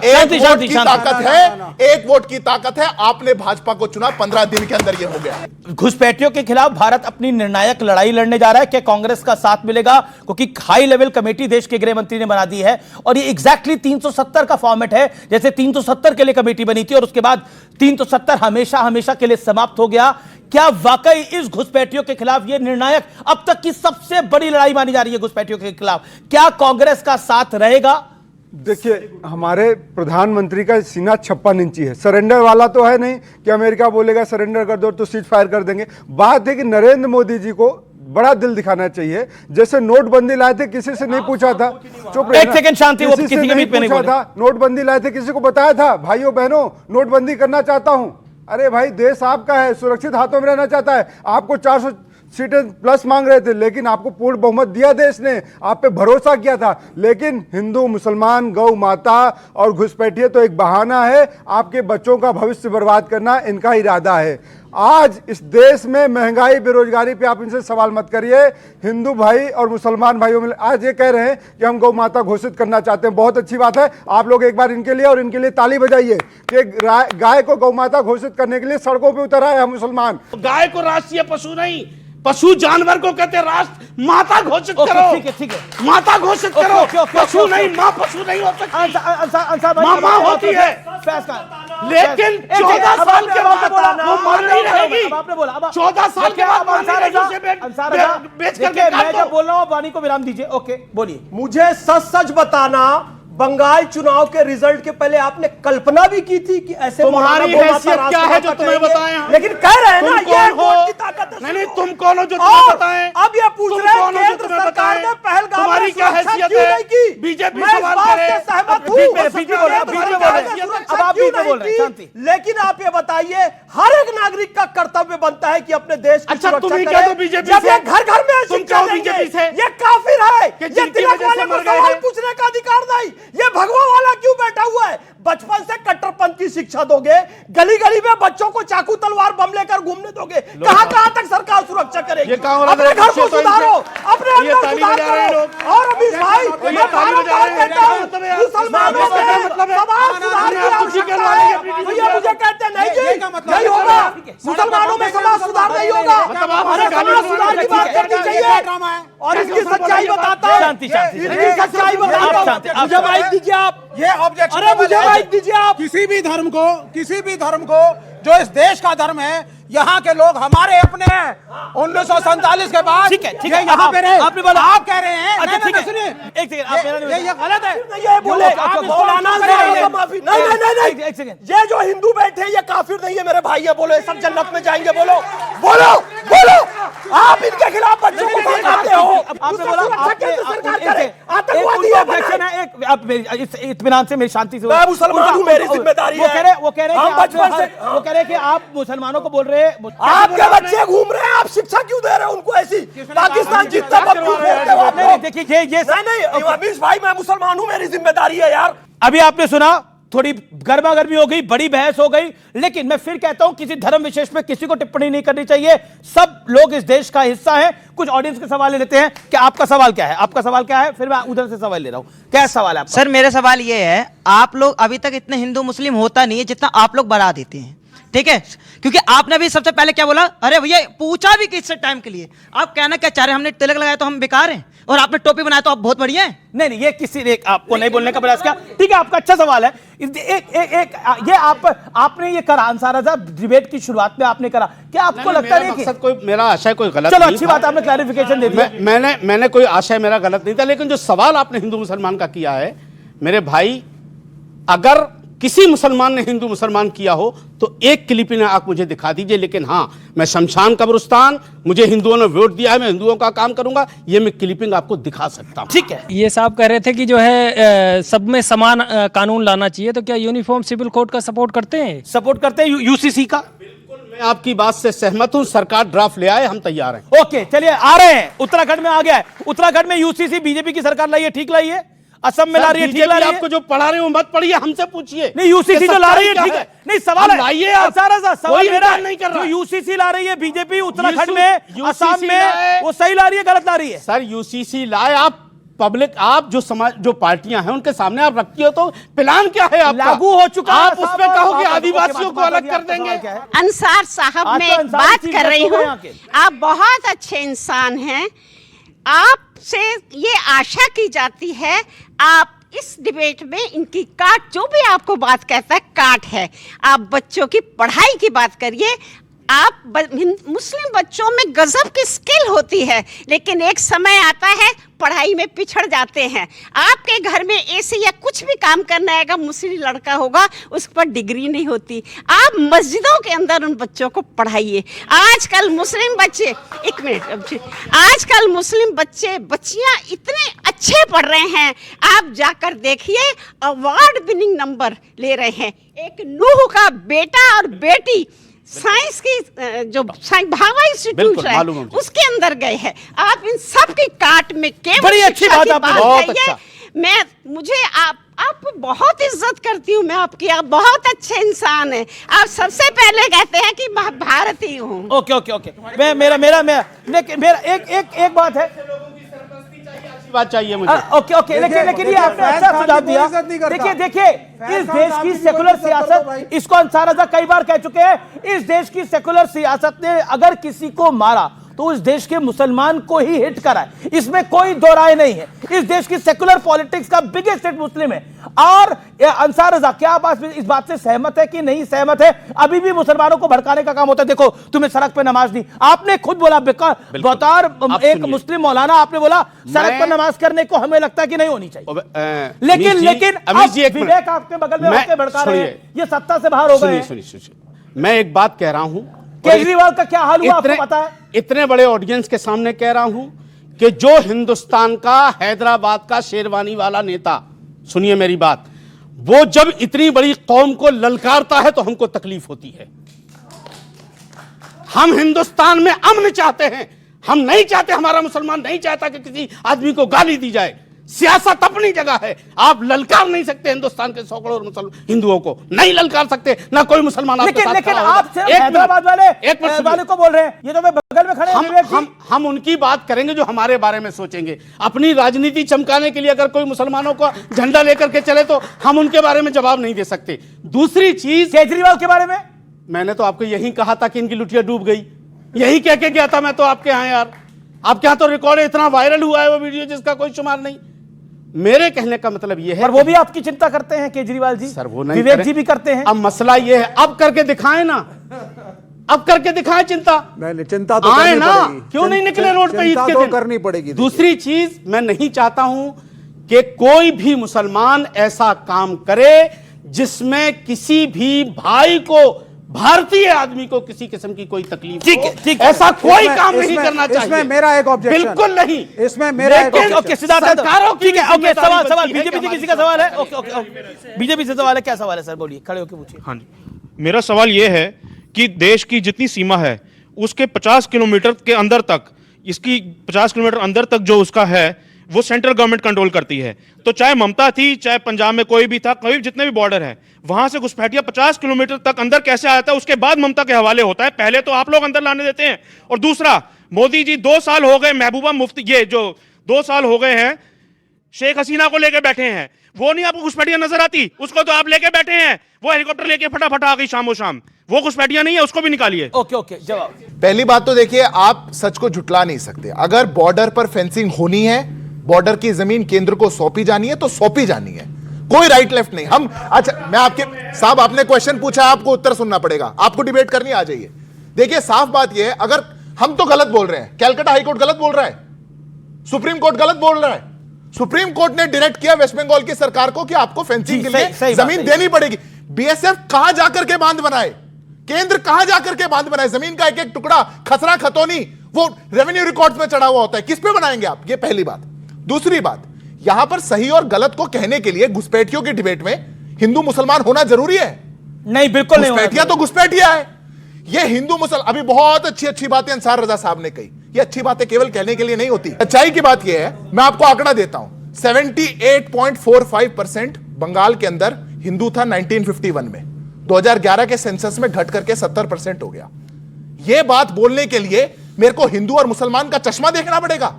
एक वोट की ताकत है, एक वोट की ताकत है। आपने भाजपा को चुना, 15 दिन के अंदर यह हो गया। घुसपैठियों के खिलाफ भारत अपनी निर्णायक लड़ाई लड़ने जा रहा है। क्या कांग्रेस का साथ मिलेगा? क्योंकि हाई लेवल कमेटी देश के गृह मंत्री ने बना दी है, और ये एग्जैक्टली 370 का फॉर्मेट है, जैसे 370 के लिए कमेटी बनी थी और उसके बाद 370 हमेशा के लिए समाप्त हो गया। क्या वाकई इस घुसपैठियों के खिलाफ यह निर्णायक अब तक की सबसे बड़ी लड़ाई मानी जा रही है घुसपैठियों के खिलाफ? क्या कांग्रेस का साथ रहेगा? देखिए, हमारे प्रधानमंत्री का सीना 56 इंची है, सरेंडर वाला तो है नहीं कि अमेरिका बोलेगा सरेंडर कर दो तो सीज फायर कर देंगे। बात है कि नरेंद्र मोदी जी को बड़ा दिल दिखाना चाहिए। जैसे नोटबंदी लाए थे, किसी से नहीं पूछा था, चुप एक सेकंड शांति, वो किसी के बीच में नहीं पूछा था। नोटबंदी लाए थे, किसी को बताया था भाइयों बहनों नोटबंदी करना चाहता हूं? अरे भाई, देश आपका है, सुरक्षित हाथों में रहना चाहता है। आपको सीटें प्लस मांग रहे थे, लेकिन आपको पूर्ण बहुमत दिया देश ने, आप पे भरोसा किया था। लेकिन हिंदू, मुसलमान, गौ माता और घुसपैठिए तो एक बहाना है, आपके बच्चों का भविष्य बर्बाद करना इनका इरादा है। आज इस देश में महंगाई, बेरोजगारी पे आप इनसे सवाल मत करिए। हिंदू भाई और मुसलमान भाइयों में आज ये कह रहे हैं कि हम गौ माता घोषित करना चाहते हैं, बहुत अच्छी बात है। आप लोग एक बार इनके लिए और इनके लिए ताली बजाइए कि गाय को गौ माता घोषित करने के लिए सड़कों पे उतर आए हम मुसलमान। गाय को राष्ट्रीय पशु नहीं, पशु जानवर को कहते हैं राष्ट्र माता घोषित करो। ठीक है माता घोषित करो। पशु नहीं, माँ पशु नहीं हो सकती, माँ होती है। लेकिन 14 साल के बाद वो मान नहीं रहेगी। आपने बोला 14 साल के बाद बेच करके मैं जब बोल रहा हूँ वाणी को विराम दीजिए। ओके, बोलिए। मुझे सच सच बताना, बंगाल चुनाव के रिजल्ट के पहले आपने कल्पना भी की थी कि ऐसे तुम्हारी हैसियत क्या है जो तुम्हें बताएं? लेकिन कह रहे हैं ना ये वोट की ताकत है। नहीं, तुम कौन हो जो तुम्हें बताएं? अब ये पूछ रहे हैं केंद्र सरकार ने पहलगाम में तुम्हारी क्या हैसियत है? बीजेपी सवाल करे। सहमत हूँ, लेकिन आप ये बताइए, हर एक नागरिक का कर्तव्य बनता है कि अपने देश की सुरक्षा तुम्हें करे। क्या तो बीजेपी जब ये से? घर घर में तुम क्या बीजेपी से? ये काफिर है, कि ये जिनकी तिलक वजह से वाले को मर गए सवाल हैं। पूछने का अधिकार नहीं। ये भगवा वाला क्यों बैठा हुआ है? बचपन से कट्टरपंथ की शिक्षा दोगे, गली गली में बच्चों को चाकू तलवार बम लेकर घूमने दोगे, कहां कहां तक सरकार सुरक्षा करेगी? अपने घर को सुधारो, अपने अंदर सुधार करो। और अभी भाई मैं बार-बार कहता हूं, मुसलमानों में समाज सुधार की आवश्यकता है। ये मुझे कहते नहीं जी, नहीं होगा, मुसलमानों में समाज सुधार नहीं होगा। अरे समाज सुधार की बात करनी चाहिए। और इसकी सच्चाई बताता हूं, इसकी सच्चाई बताता हूं। मुझे माइक दीजिए आप। ये ऑब्जेक्शन, अरे मुझे माइक दीजिए आप। किसी भी धर्म को जो इस देश का धर्म है, यहाँ के लोग हमारे अपने हैं। 1947 के बाद ठीक है यहाँ पे रहे। आपने बोला, आप कह रहे हैं। अच्छा ठीक है, सुनिए, एक सेकंड, आप मेरा नहीं, ये गलत है। ये बोले मौलाना माफी नहीं, एक सेकंड। ये जो हिंदू बैठे ये काफिर नहीं है मेरे भाई। ये बोलो, सब जन्नत में जाएंगे। बोलो बोलो बोलो। आप इनके खिलाफ बच्चों को भड़काते हो। आपने बोला आतंकवादी ऑब्जेक्शन है। एक आप मेरी इत्मीनान से, मेरी शांति से, मैं मुसलमान हूं, मेरी जिम्मेदारी है। वो कह रहे कि आप मुसलमानों को बोल रहे हैं, आपके बच्चे घूम रहे हैं, आप शिक्षा क्यों दे रहे हो उनको ऐसी? पाकिस्तान जीतता देखिए ये नहीं अमीश भाई, मैं मुसलमान हूं, मेरी जिम्मेदारी है यार। अभी आपने सुना, थोड़ी गर्मा गर्मी हो गई, बड़ी बहस हो गई, लेकिन मैं फिर कहता हूं किसी धर्म विशेष पे किसी को टिप्पणी नहीं करनी चाहिए। सब लोग इस देश का हिस्सा हैं। कुछ ऑडियंस के सवाल ले लेते हैं कि आपका सवाल क्या है, आपका सवाल क्या है, फिर मैं उधर से सवाल ले रहा हूं। क्या सवाल है आपका? सर मेरा सवाल ये है, आप लोग अभी तक इतने हिंदू मुस्लिम होता नहीं है जितना आप लोग बढ़ा देते हैं, ठीक है? क्योंकि आपने भी सबसे पहले क्या बोला, अरे भैया पूछा भी किस टाइम के लिए, आप कहना क्या चाह रहे हैं? हमने तिलक लगाया तो हम बेकार हैं, और आपने टोपी बनाया तो आप बहुत बढ़िया हैं। नहीं, ये किसी ने आपको नहीं बोलने का प्रयास किया। ठीक है, आपका अच्छा सवाल है। ये आपने ये करा, अंसारा साहब, डिबेट की शुरुआत में आपने करा। क्या आपको लगता है कि कोई मेरा आशय कोई गलत चलो नहीं अच्छी था। बात, आपने क्लैरिफिकेशन दे दिया। मैंने कोई आशय मेरा गलत नहीं था, लेकिन जो सवाल आपने हिंदू मुसलमान का किया है, मेरे भाई, अगर किसी मुसलमान ने हिंदू मुसलमान किया हो तो एक क्लिपिंग आप मुझे दिखा दीजिए। लेकिन हाँ, मैं शमशान कब्रिस्तान, मुझे हिंदुओं ने वोट दिया है, मैं हिंदुओं का काम करूंगा, ये मैं क्लिपिंग आपको दिखा सकता हूं। ठीक है, ये साहब कह रहे थे कि जो है सब में समान कानून लाना चाहिए, तो क्या यूनिफॉर्म सिविल कोड का सपोर्ट करते हैं? सपोर्ट करते हैं यूसीसी का? मैं आपकी बात से सहमत हूं। सरकार ड्राफ्ट ले आए, हम तैयार हैं। ओके, चलिए आ रहे हैं। उत्तराखंड में आ गया है। उत्तराखंड में यूसीसी बीजेपी की सरकार लाई है, ठीक लाई है? असम में ला रही है, ठीक ला रही है? आपको जो पढ़ा रहे हो मत पढ़िए, हमसे पूछिए। नहीं, यूसीसी जो ला रही है, ठीक है। नहीं, सवाल है, लाइए आप। सवाल मेरा नहीं कर रहा। यूसीसी ला रही है बीजेपी उत्तराखंड में, असम में, वो सही ला रही है, गलत ला रही है? सर, यूसीसी लाए, आप पब्लिक, आप जो समाज, जो पार्टियां हैं उनके सामने आप रखती हो, तो प्लान क्या है आपका? लागू हो चुका है। आप उसमें कहो कि आदिवासियों को अलग कर देंगे। अंसार साहब, मैं एक बात कर रही हूँ, आप बहुत अच्छे इंसान हैं। आपसे ये आशा की जाती है, आप इस डिबेट में इनकी काट, जो भी आपको बात कहता है काट है। आप बच्चों की पढ़ाई की बात करिए। आप मुस्लिम बच्चों में गजब की स्किल होती है, लेकिन एक समय आता है पढ़ाई में पिछड़ जाते हैं। आपके घर में एसी या कुछ भी काम करना आएगा, मुस्लिम लड़का होगा, उस पर डिग्री नहीं होती। आप मस्जिदों के अंदर उन बच्चों को पढ़ाइए। आजकल मुस्लिम बच्चे, एक मिनट, आजकल मुस्लिम बच्चियां इतने अच्छे पढ़ रहे हैं, आप जाकर देखिए, अवार्ड विनिंग नंबर ले रहे हैं। एक नूह का बेटा और बेटी साइंस की जो भाभा इंस्टीट्यूट है मालूम है मुझे। उसके अंदर गए हैं। आप इन सब की काट में केवल बड़ी अच्छी शिक्षा बात की आपने, बात बहुत कही है। अच्छा। मुझे आप बहुत इज्जत करती हूँ मैं आपकी, आप बहुत अच्छे इंसान हैं। आप सबसे पहले कहते हैं कि मैं भारतीय हूँ। ओके ओके ओके, लेकिन एक बात है, बात चाहिए मुझे। ओके ओके, लेकिन ये आपने अच्छा सुझाव दिया। देखिए इस देश की सेकुलर सियासत, इसको अंसार रजा कई बार कह चुके हैं, इस देश की सेकुलर सियासत ने अगर किसी को मारा तो उस देश के मुसलमान को ही हिट करा है, इसमें कोई दो राय नहीं है। इस देश की सेकुलर पॉलिटिक्स का बिगेस्ट हिट मुस्लिम है। और अंसार रजा, क्या आप इस बात से सहमत है कि नहीं सहमत है? अभी भी मुसलमानों को भड़काने का काम होता है। देखो तुमने सड़क पे नमाज दी, आपने खुद बोला, बतौर एक मुस्लिम मौलाना आपने बोला सड़क पर नमाज करने को हमें लगता है कि नहीं होनी चाहिए, लेकिन विवेक आपके बगल में होकर भड़का रहे हैं, ये सत्ता से बाहर हो गए हैं। मैं एक बात कह रहा हूं, केजरीवाल का क्या हाल हुआ आपको पता है? इतने बड़े ऑडियंस के सामने कह रहा हूं कि जो हिंदुस्तान का हैदराबाद का शेरवानी वाला नेता, सुनिए मेरी बात, वो जब इतनी बड़ी कौम को ललकारता है तो हमको तकलीफ होती है। हम हिंदुस्तान में अमन चाहते हैं, हम नहीं चाहते, हमारा मुसलमान नहीं चाहता कि किसी आदमी को गाली दी जाए। सियासत अपनी जगह है, आप ललकार नहीं सकते हिंदुस्तान के 100 करोड़ मुसलमान हिंदुओं को, नहीं ललकार सकते, ना कोई मुसलमान आपके साथ लेकिन खड़ा आप होगा। सिर्फ हैदराबाद वाले को बोल रहे हैं, ये तो मैं बगल में खड़े हैं। हम उनकी बात करेंगे जो हमारे बारे में सोचेंगे। अपनी राजनीति चमकाने के लिए अगर कोई मुसलमानों का झंडा लेकर के चले तो हम उनके बारे में जवाब नहीं दे सकते। दूसरी चीज, केजरीवाल के बारे में मैंने तो आपको यही कहा था कि इनकी लुटिया डूब गई, यही कह के गया था मैं तो आपके यहाँ। यार आपके यहाँ तो रिकॉर्ड इतना वायरल हुआ है वो वीडियो जिसका कोई शुमार नहीं। मेरे कहने का मतलब यह है, और वो भी आपकी चिंता करते हैं केजरीवाल जी, सर वो नहीं, विवेक जी भी करते हैं। अब मसला यह है, अब करके दिखाएं ना, अब करके दिखाएं चिंता। नहीं, चिंता तो आए करनी ना, पड़ेगी। क्यों नहीं निकले रोड पे ईद के तो दिन? करनी पड़ेगी। दूसरी चीज, मैं नहीं चाहता हूं कि कोई भी मुसलमान ऐसा काम करे जिसमें किसी भी भाई को, भारतीय आदमी को किसी किस्म की कोई तकलीफ हो। ऐसा कोई काम नहीं करना चाहिए। इसमें मेरा एक ऑब्जेक्शन, बिल्कुल नहीं, इसमें मेरा एक ओके सरकारों की, ओके सवाल बीजेपी से किसी का सवाल है? ओके बीजेपी से सवाल है, क्या सवाल है सर? बोलिए, खड़े होकर पूछिए। हाँ जी, मेरा सवाल यह है कि देश की जितनी सीमा है उसके 50 किलोमीटर के अंदर तक, इसकी 50 किलोमीटर अंदर तक जो उसका है वो सेंट्रल गवर्नमेंट कंट्रोल करती है। तो चाहे ममता थी, चाहे पंजाब में कोई भी था, कोई जितने भी बॉर्डर है, वहां से घुसपैठिया 50 किलोमीटर तक अंदर कैसे आता है उसके बाद ममता के हवाले होता है। पहले तो आप लोग अंदर लाने देते हैं। और दूसरा, मोदी जी 2 साल हो गए, महबूबा मुफ्ती, ये जो 2 साल हो गए हैं शेख हसीना को लेके बैठे हैं, वो नहीं आपको घुसपैठिया नजर आती? उसको तो आप लेके बैठे हैं, वो हेलीकॉप्टर लेके फटाफट आ गई शामो शाम, वो घुसपैठिया नहीं है, उसको भी निकालिए। ओके जवाब। पहली बात तो देखिए, आप सच को झुटला नहीं सकते। अगर बॉर्डर पर फेंसिंग होनी है, बॉर्डर की जमीन केंद्र को सौंपी जानी है तो सौंपी जानी है, कोई राइट लेफ्ट नहीं। हम अच्छा, मैं आपके साहब, आपने क्वेश्चन पूछा, आपको उत्तर सुनना पड़ेगा, आपको डिबेट करनी आ जाइए। देखिए साफ बात यह है, अगर हम तो गलत बोल रहे हैं, कैलकाटा हाईकोर्ट गलत बोल रहा है, सुप्रीम कोर्ट गलत बोल रहा है। सुप्रीम कोर्ट ने डायरेक्ट किया वेस्ट बंगाल की सरकार को कि आपको फेंसिंग के लिए जमीन देनी पड़ेगी। बीएसएफ कहां जाकर के बांध बनाए, केंद्र कहां जाकर के बांध बनाए, जमीन का एक एक टुकड़ा, खसरा खतौनी, वो रेवेन्यू रिकॉर्ड्स में चढ़ा हुआ होता है, किस पे बनाएंगे आप? ये पहली बात। दूसरी बात, यहां पर सही और गलत को कहने के लिए घुसपैठियों की डिबेट में हिंदू मुसलमान होना जरूरी है? नहीं, बिल्कुल नहीं। घुसपैठिया तो घुसपैठिया है। ये हिंदू मुसलमान, अभी बहुत अच्छी बातें अंसार रजा साहब ने कही, ये अच्छी बातें केवल कहने के लिए नहीं होती। सच्चाई की बात यह है, मैं आपको आंकड़ा देता हूं, 78.45% बंगाल के अंदर हिंदू था 1951 में, 2011 के सेंसस में घट करके 70% हो गया। यह बात बोलने के लिए मेरे को हिंदू और मुसलमान का चश्मा देखना पड़ेगा?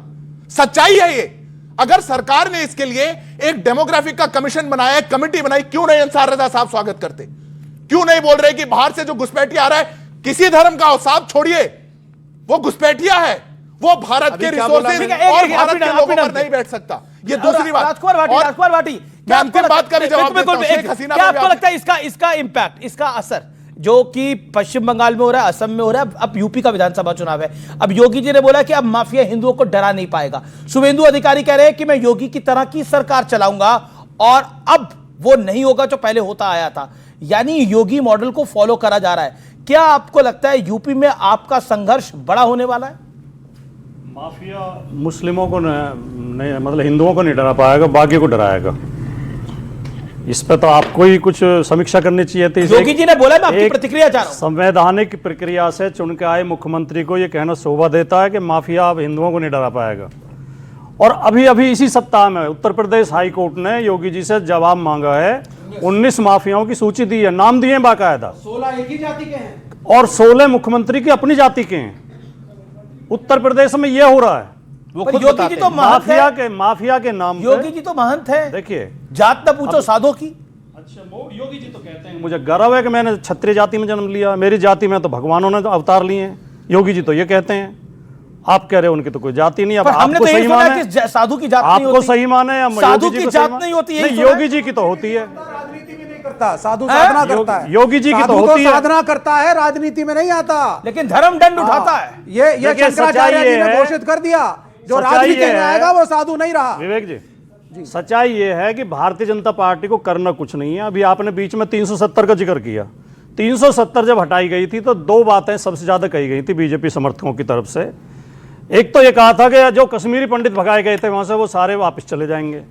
सच्चाई है ये। अगर सरकार ने इसके लिए एक डेमोग्राफिक का कमीशन बनाया, कमेटी बनाई, क्यों नहीं अंसार रजा साहब स्वागत करते? क्यों नहीं बोल रहे कि बाहर से जो घुसपैठिया आ रहा है, किसी धर्म का हो साहब, छोड़िए, वो घुसपैठिया है, वो भारत के रिसोर्सेज और भारत के लोगों पर नहीं बैठ सकता। ये दूसरी बात। राजकुमार भाटी, मैं अंतिम बात का भी जवाब देता हूं। शेख हसीना, क्या आपको लगता है इसका इंपैक्ट, इसका असर जो कि पश्चिम बंगाल में हो रहा है, असम में हो रहा है, अब यूपी का विधानसभा चुनाव है, अब योगी जी ने बोला कि अब माफिया हिंदुओं को डरा नहीं पाएगा। शुभेंदु अधिकारी कह रहे हैं कि मैं योगी की तरह की सरकार चलाऊंगा, और अब वो नहीं होगा जो पहले होता आया था, यानी योगी मॉडल को फॉलो करा जा रहा है। क्या आपको लगता है यूपी में आपका संघर्ष बड़ा होने वाला है? माफिया मुस्लिमों को नहीं, मतलब हिंदुओं को नहीं डरा पाएगा, बाकी को डराएगा। इस पे तो आपको ही कुछ समीक्षा करनी चाहिए थी। योगी जी ने बोला, मैं आपकी प्रतिक्रिया चाह रहा हूं। संवैधानिक प्रक्रिया से चुन के आए मुख्यमंत्री को यह कहना शोभा देता है कि माफिया अब हिंदुओं को नहीं डरा पाएगा। और अभी अभी इसी सप्ताह में उत्तर प्रदेश हाई कोर्ट ने योगी जी से जवाब मांगा है, 19 माफियाओं की सूची दी है, नाम दिए बाकायदा, 16 एक ही जाति के हैं और 16 मुख्यमंत्री की अपनी जाति के हैं। उत्तर प्रदेश में यह हो रहा है। वो खुद योगी जी तो महंत है। माफिया के नाम योगी जी तो महंत है। देखिए, जात न पूछो साधो की। अच्छा, वो योगी जी तो कहते हैं मुझे गर्व है कि मैंने क्षत्रिय जाति में जन्म लिया, मेरी जाति में तो भगवानों ने अवतार लिए हैं। योगी जी तो ये कहते हैं, आप कह रहे हो उनकी तो कोई जाति नहीं। अब हमने तो यही सुना कि साधु की जात नहीं होती। आपको सही माने या साधु की जात नहीं होती? योगी जी की तो होती है। राजनीति में नहीं करता, साधु साधना करता है। योगी जी की तो होती है, साधना करता है, राजनीति में नहीं आता, लेकिन धर्म दंड उठाता है। ये शंकराचार्य जी ने घोषित कर दिया, जो राजनीति में आएगा वो साधु नहीं रहा। विवेक जी, सच्चाई ये है कि भारतीय जनता पार्टी को करना कुछ नहीं है। अभी आपने बीच में 370 का जिक्र किया। 370 जब हटाई गई थी तो दो बातें सबसे ज्यादा कही गई थी बीजेपी समर्थकों की तरफ से। एक तो ये कहा था कि जो कश्मीरी पंडित भगाए गए थे वहां से वो सारे वापस चले जाएंगे।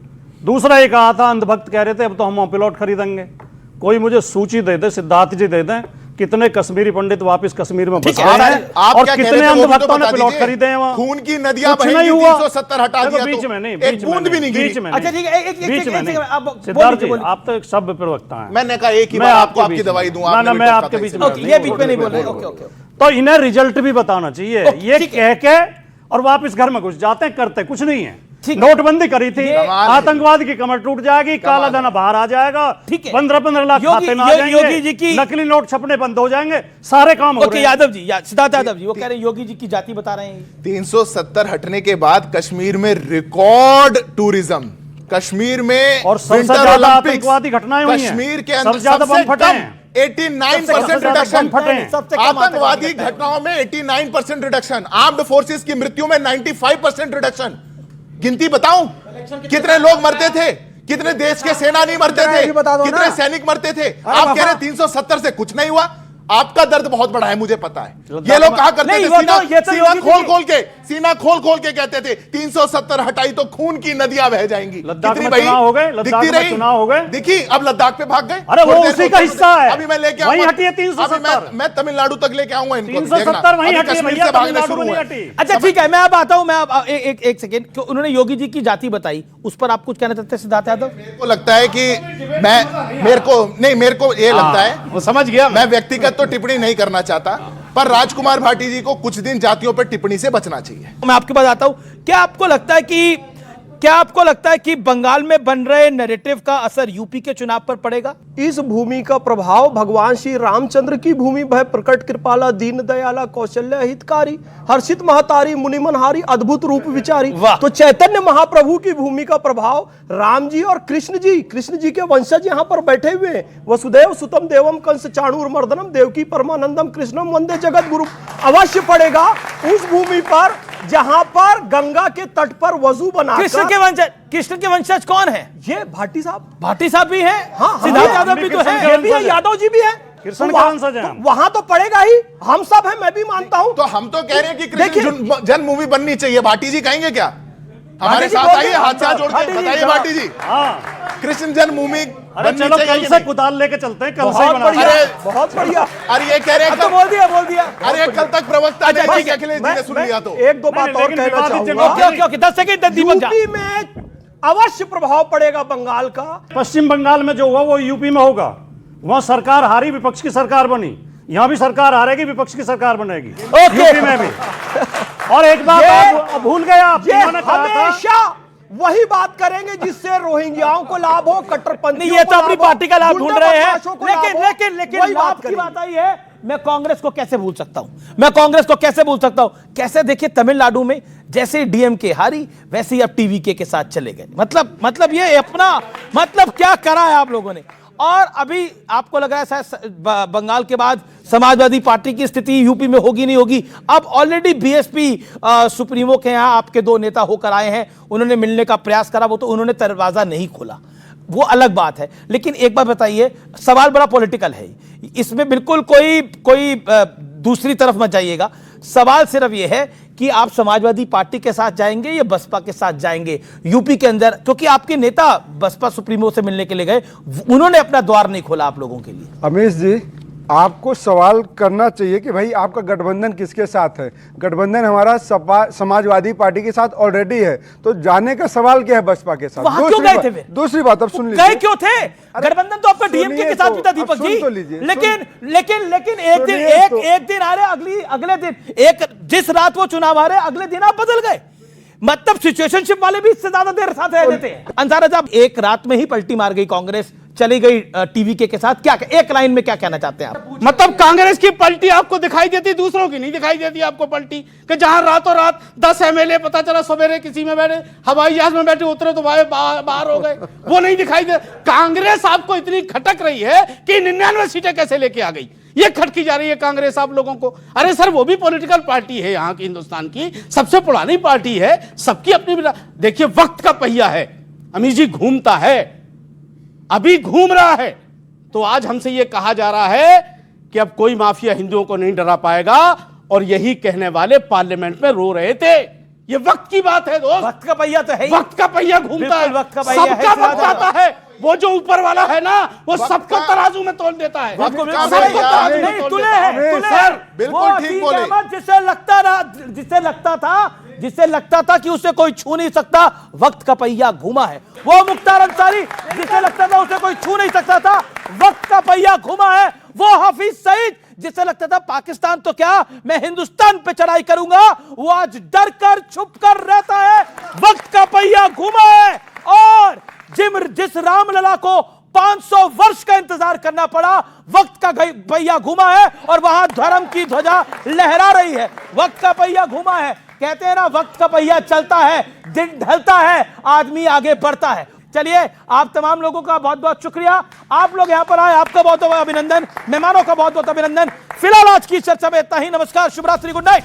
दूसरा ये कहा था, अंधभक्त कह रहे थे अब तो हम प्लॉट खरीदेंगे। कोई मुझे सूची दे दे, सिद्धार्थ जी दे दें, कितने कश्मीरी पंडित वापस कश्मीर में बस गए हैं और कितने अंधभक्तों ने प्लॉट खरीदे हैं वहां। खून की नदियां बहेंगी, 370 हटा दिया, बीच में नहीं, एक बूंद भी नहीं गिरी। अच्छा ठीक है, एक सिद्धार्थ जी, आप तो एक सब प्रवक्ता हैं। मैंने कहा एक ही बार आपको आपकी दवाई दूं। ना, मैं आपके बीच में ये बीच में नहीं बोल रहे। Okay okay. तो इन्हें रिजल्ट भी बताना चाहिए। ये कह के और वापस घर में घुस जाते हैं, करते कुछ नहीं है। नोटबंदी करी थी, आतंकवाद की कमर टूट जाएगी, काला धन बाहर आ जाएगा, 15-15 लाख खाते में आ जाएंगे, योगी जी की नकली नोट छपने बंद हो जाएंगे, सारे काम हो रहे हैं। यादव जी, सिद्धार्थ यादव जी, वो कह रहे हैं योगी जी की जाति बता रहे हैं। 370 हटने के बाद कश्मीर में रिकॉर्ड टूरिज्म, कश्मीर में और सबसे ज्यादा आतंकवादी घटनाएं हुई हैं, कश्मीर के अंदर सबसे ज्यादा बम फटे हैं, 89% रिडक्शन। आतंकवादी घटनाओं में 89% रिडक्शन, आर्म्ड फोर्सेस की मृत्यु में 95% रिडक्शन। गिनती बताऊं कितने लोग मरते थे, कितने देश के सेनानी मरते थे, कितने सैनिक मरते थे। आप कह रहे 370 से कुछ नहीं हुआ। आपका दर्द बहुत बड़ा है, मुझे पता है। ये लोग कहा करते थे, सीना खोल खोल के कहते थे 370 हटाई तो खून की नदियां बह जाएंगी। लद्दाख में चुनाव हो गए, लद्दाख में चुनाव हो गए, दिखी, अब लद्दाख पे भाग गए। अरे वो उसी का हिस्सा है। अभी मैं लेके वहीं हटी है 370। मैं तमिलनाडु तक लेके आऊंगा इनको। 370 वहीं हटी है भैया, तमिलनाडु में नहीं हटी। अच्छा ठीक है, मैं अब आता हूं। मैं एक सेकेंड, उन्होंने योगी जी की जाति बताई, उस पर आप कुछ कहना चाहते हैं सिद्धार्थ यादव? मेरे को लगता है कि मेरे को ये लगता है, वो समझ गया। मैं व्यक्तिगत तो टिप्पणी नहीं करना चाहता, पर राजकुमार भाटी जी को कुछ दिन जातियों पर टिप्पणी से बचना चाहिए। मैं आपके पास आता हूं। क्या आपको लगता है कि बंगाल में बन रहे नैरेटिव का असर यूपी के चुनाव पर पड़ेगा? इस भूमि का प्रभाव भगवान श्री रामचंद्र की भूमि भय प्रकट कृपाला दीन दयाला कौशल्या हितकारी हर्षित महतारी मुनिमनहारी अद्भुत रूप विचारी, तो चैतन्य महाप्रभु की भूमि का प्रभाव राम जी और कृष्ण जी के वंशज यहाँ पर बैठे हुए हैं। वसुदेव सुतम देवम कंस चाणूर मर्दनम देवकी परमानंदम कृष्णम वंदे जगत गुरु अवश्य पड़ेगा उस भूमि पर जहां पर गंगा के तट पर वजू बना। कृष्ण के वंशज कौन है? ये भाटी साहब भी हैं। हाँ, सिद्धार्थ यादव भी तो है, ये भी है, यादव जी भी है। कृष्ण के वंशज हैं। वहां तो पड़ेगा ही, हम सब हैं, मैं भी मानता हूं। तो हम तो कह रहे हैं कि कृष्ण जन्मभूमि बननी चाहिए। भाटी जी कहेंगे क्या? हमारे साथ आइए, हाथ से जोड़ के बताइए भाटी जी। कृष्ण जन्मभूमि अरे चलो कल से कुदाल लेके चलते हैं, कल से ही बना। बहुत बढ़िया। अरे ये कह रहे हैं, तो बोल दिया। अरे कल तक प्रवक्ता ने अखिलेश जी ने सुन लिया। तो एक दो बात और कहना चाहूंगा। 10 सेकंड यूपी में अवश्य प्रभाव पड़ेगा बंगाल का। पश्चिम बंगाल में जो हुआ वो यूपी में होगा। वहां सरकार हारी, विपक्ष की सरकार बनी। यहां भी सरकार हारेगी, विपक्ष की सरकार बनेगी यूपी में भी। और एक बात आप भूल गए, आप हमेशा वही बात करेंगे जिससे रोहिंग्याओं को लाभ हो, कट्टरपंथी। ये तो अपनी पार्टी का लाभ ढूंढ रहे हैं, लेकिन बात की बात आई है, मैं कांग्रेस को कैसे भूल सकता हूं? कैसे देखिए, तमिलनाडु में जैसे डीएमके हारी वैसे ही अब टीवीके के साथ चले गए। मतलब ये अपना क्या करा है आप लोगों ने। और अभी आपको लग रहा है शायद बंगाल के बाद समाजवादी पार्टी की स्थिति यूपी में होगी नहीं होगी। अब ऑलरेडी बीएसपी सुप्रीमो के यहाँ आपके 2 नेता होकर आए हैं, उन्होंने मिलने का प्रयास करा, वो तो उन्होंने दरवाजा नहीं खोला, वो अलग बात है। लेकिन एक बात बताइए, सवाल बड़ा पॉलिटिकल है, इसमें बिल्कुल कोई दूसरी तरफ मत जाइएगा। सवाल सिर्फ यह है कि आप समाजवादी पार्टी के साथ जाएंगे या बसपा के साथ जाएंगे यूपी के अंदर, क्योंकि आपके नेता बसपा सुप्रीमो से मिलने के लिए गए, उन्होंने अपना द्वार नहीं खोला आप लोगों के लिए। अमीश जी, आपको सवाल करना चाहिए कि भाई आपका गठबंधन किसके साथ है। गठबंधन हमारा समाजवादी पार्टी के साथ ऑलरेडी है, तो जाने का सवाल क्या है बसपा के साथ? वहां क्यों गए थे वे? दूसरी बात अब सुन लीजिए, गए क्यों थे? गठबंधन तो आपका डीएमके के साथ भी था दीपक जी, लेकिन एक दिन आ रहे, अगले दिन जिस रात वो चुनाव आ रहे अगले दिन आप बदल गए। मतलब सिचुएशनशिप वाले भी इससे ज्यादा देर साथ रह देते हैं। अंसारा साहब, एक रात में ही पलटी मार गई कांग्रेस, चली गई टीवी के साथ, क्या एक लाइन में क्या कहना चाहते हैं आप? मतलब कांग्रेस की पलटी आपको दिखाई देती, दूसरों की नहीं दिखाई देती आपको पलटी, कि जहां रातों रात 10 एमएलए पता चला सवेरे किसी में बैठे हवाई जहाज में बैठे, उतरे तो बाहर हो गए, वो नहीं दिखाई दे। कांग्रेस आपको इतनी खटक रही है कि 99 सीटें कैसे लेके आ गई, ये खटकी जा रही है कांग्रेस आप लोगों को। अरे सर, वो भी पॉलिटिकल पार्टी है, यहाँ की हिंदुस्तान की सबसे पुरानी पार्टी है, सबकी अपनी। देखिए, वक्त का पहिया है अमीश जी, घूमता है, अभी घूम रहा है। तो आज हमसे यह कहा जा रहा है कि अब कोई माफिया हिंदुओं को नहीं डरा पाएगा, और यही कहने वाले पार्लियामेंट में रो रहे थे। ये वक्त की बात है दोस्त, वक्त का पहिया तो है, वक्त का पहिया घूमता है, वक्त का पहिया सबका वक्त आता है। वो जो ऊपर वाला है ना, वो सबको तराजू में तोल देता है, बिल्कुल ठीक बोले। जिसे लगता था कि उसे कोई छू नहीं सकता, वक्त का पहिया घूमा है। वो मुख्तार अंसारी, जिसे लगता था उसे कोई छू नहीं सकता था, वक्त का पहिया घूमा है। वो हाफिज सईद, जिसे लगता था पाकिस्तान तो क्या, मैं हिंदुस्तान पे चढ़ाई करूंगा, वो आज डर कर छुप कर रहता है। वक्त का पहिया घूमा है। और जिस रामलला को 500 वर्ष का इंतजार करना पड़ा, वक्त का पहिया घूमा है, और वहां धर्म की ध्वजा लहरा रही है। वक्त का पहिया घूमा है। कहते हैं ना, वक्त का पहिया चलता है, दिन ढलता है, आदमी आगे बढ़ता है। चलिए, आप तमाम लोगों का बहुत बहुत शुक्रिया, आप लोग यहां पर आए, आपका बहुत बहुत अभिनंदन, मेहमानों का बहुत बहुत अभिनंदन। फिलहाल आज की चर्चा में इतना ही। नमस्कार, शुभ रात्रि, गुड नाइट।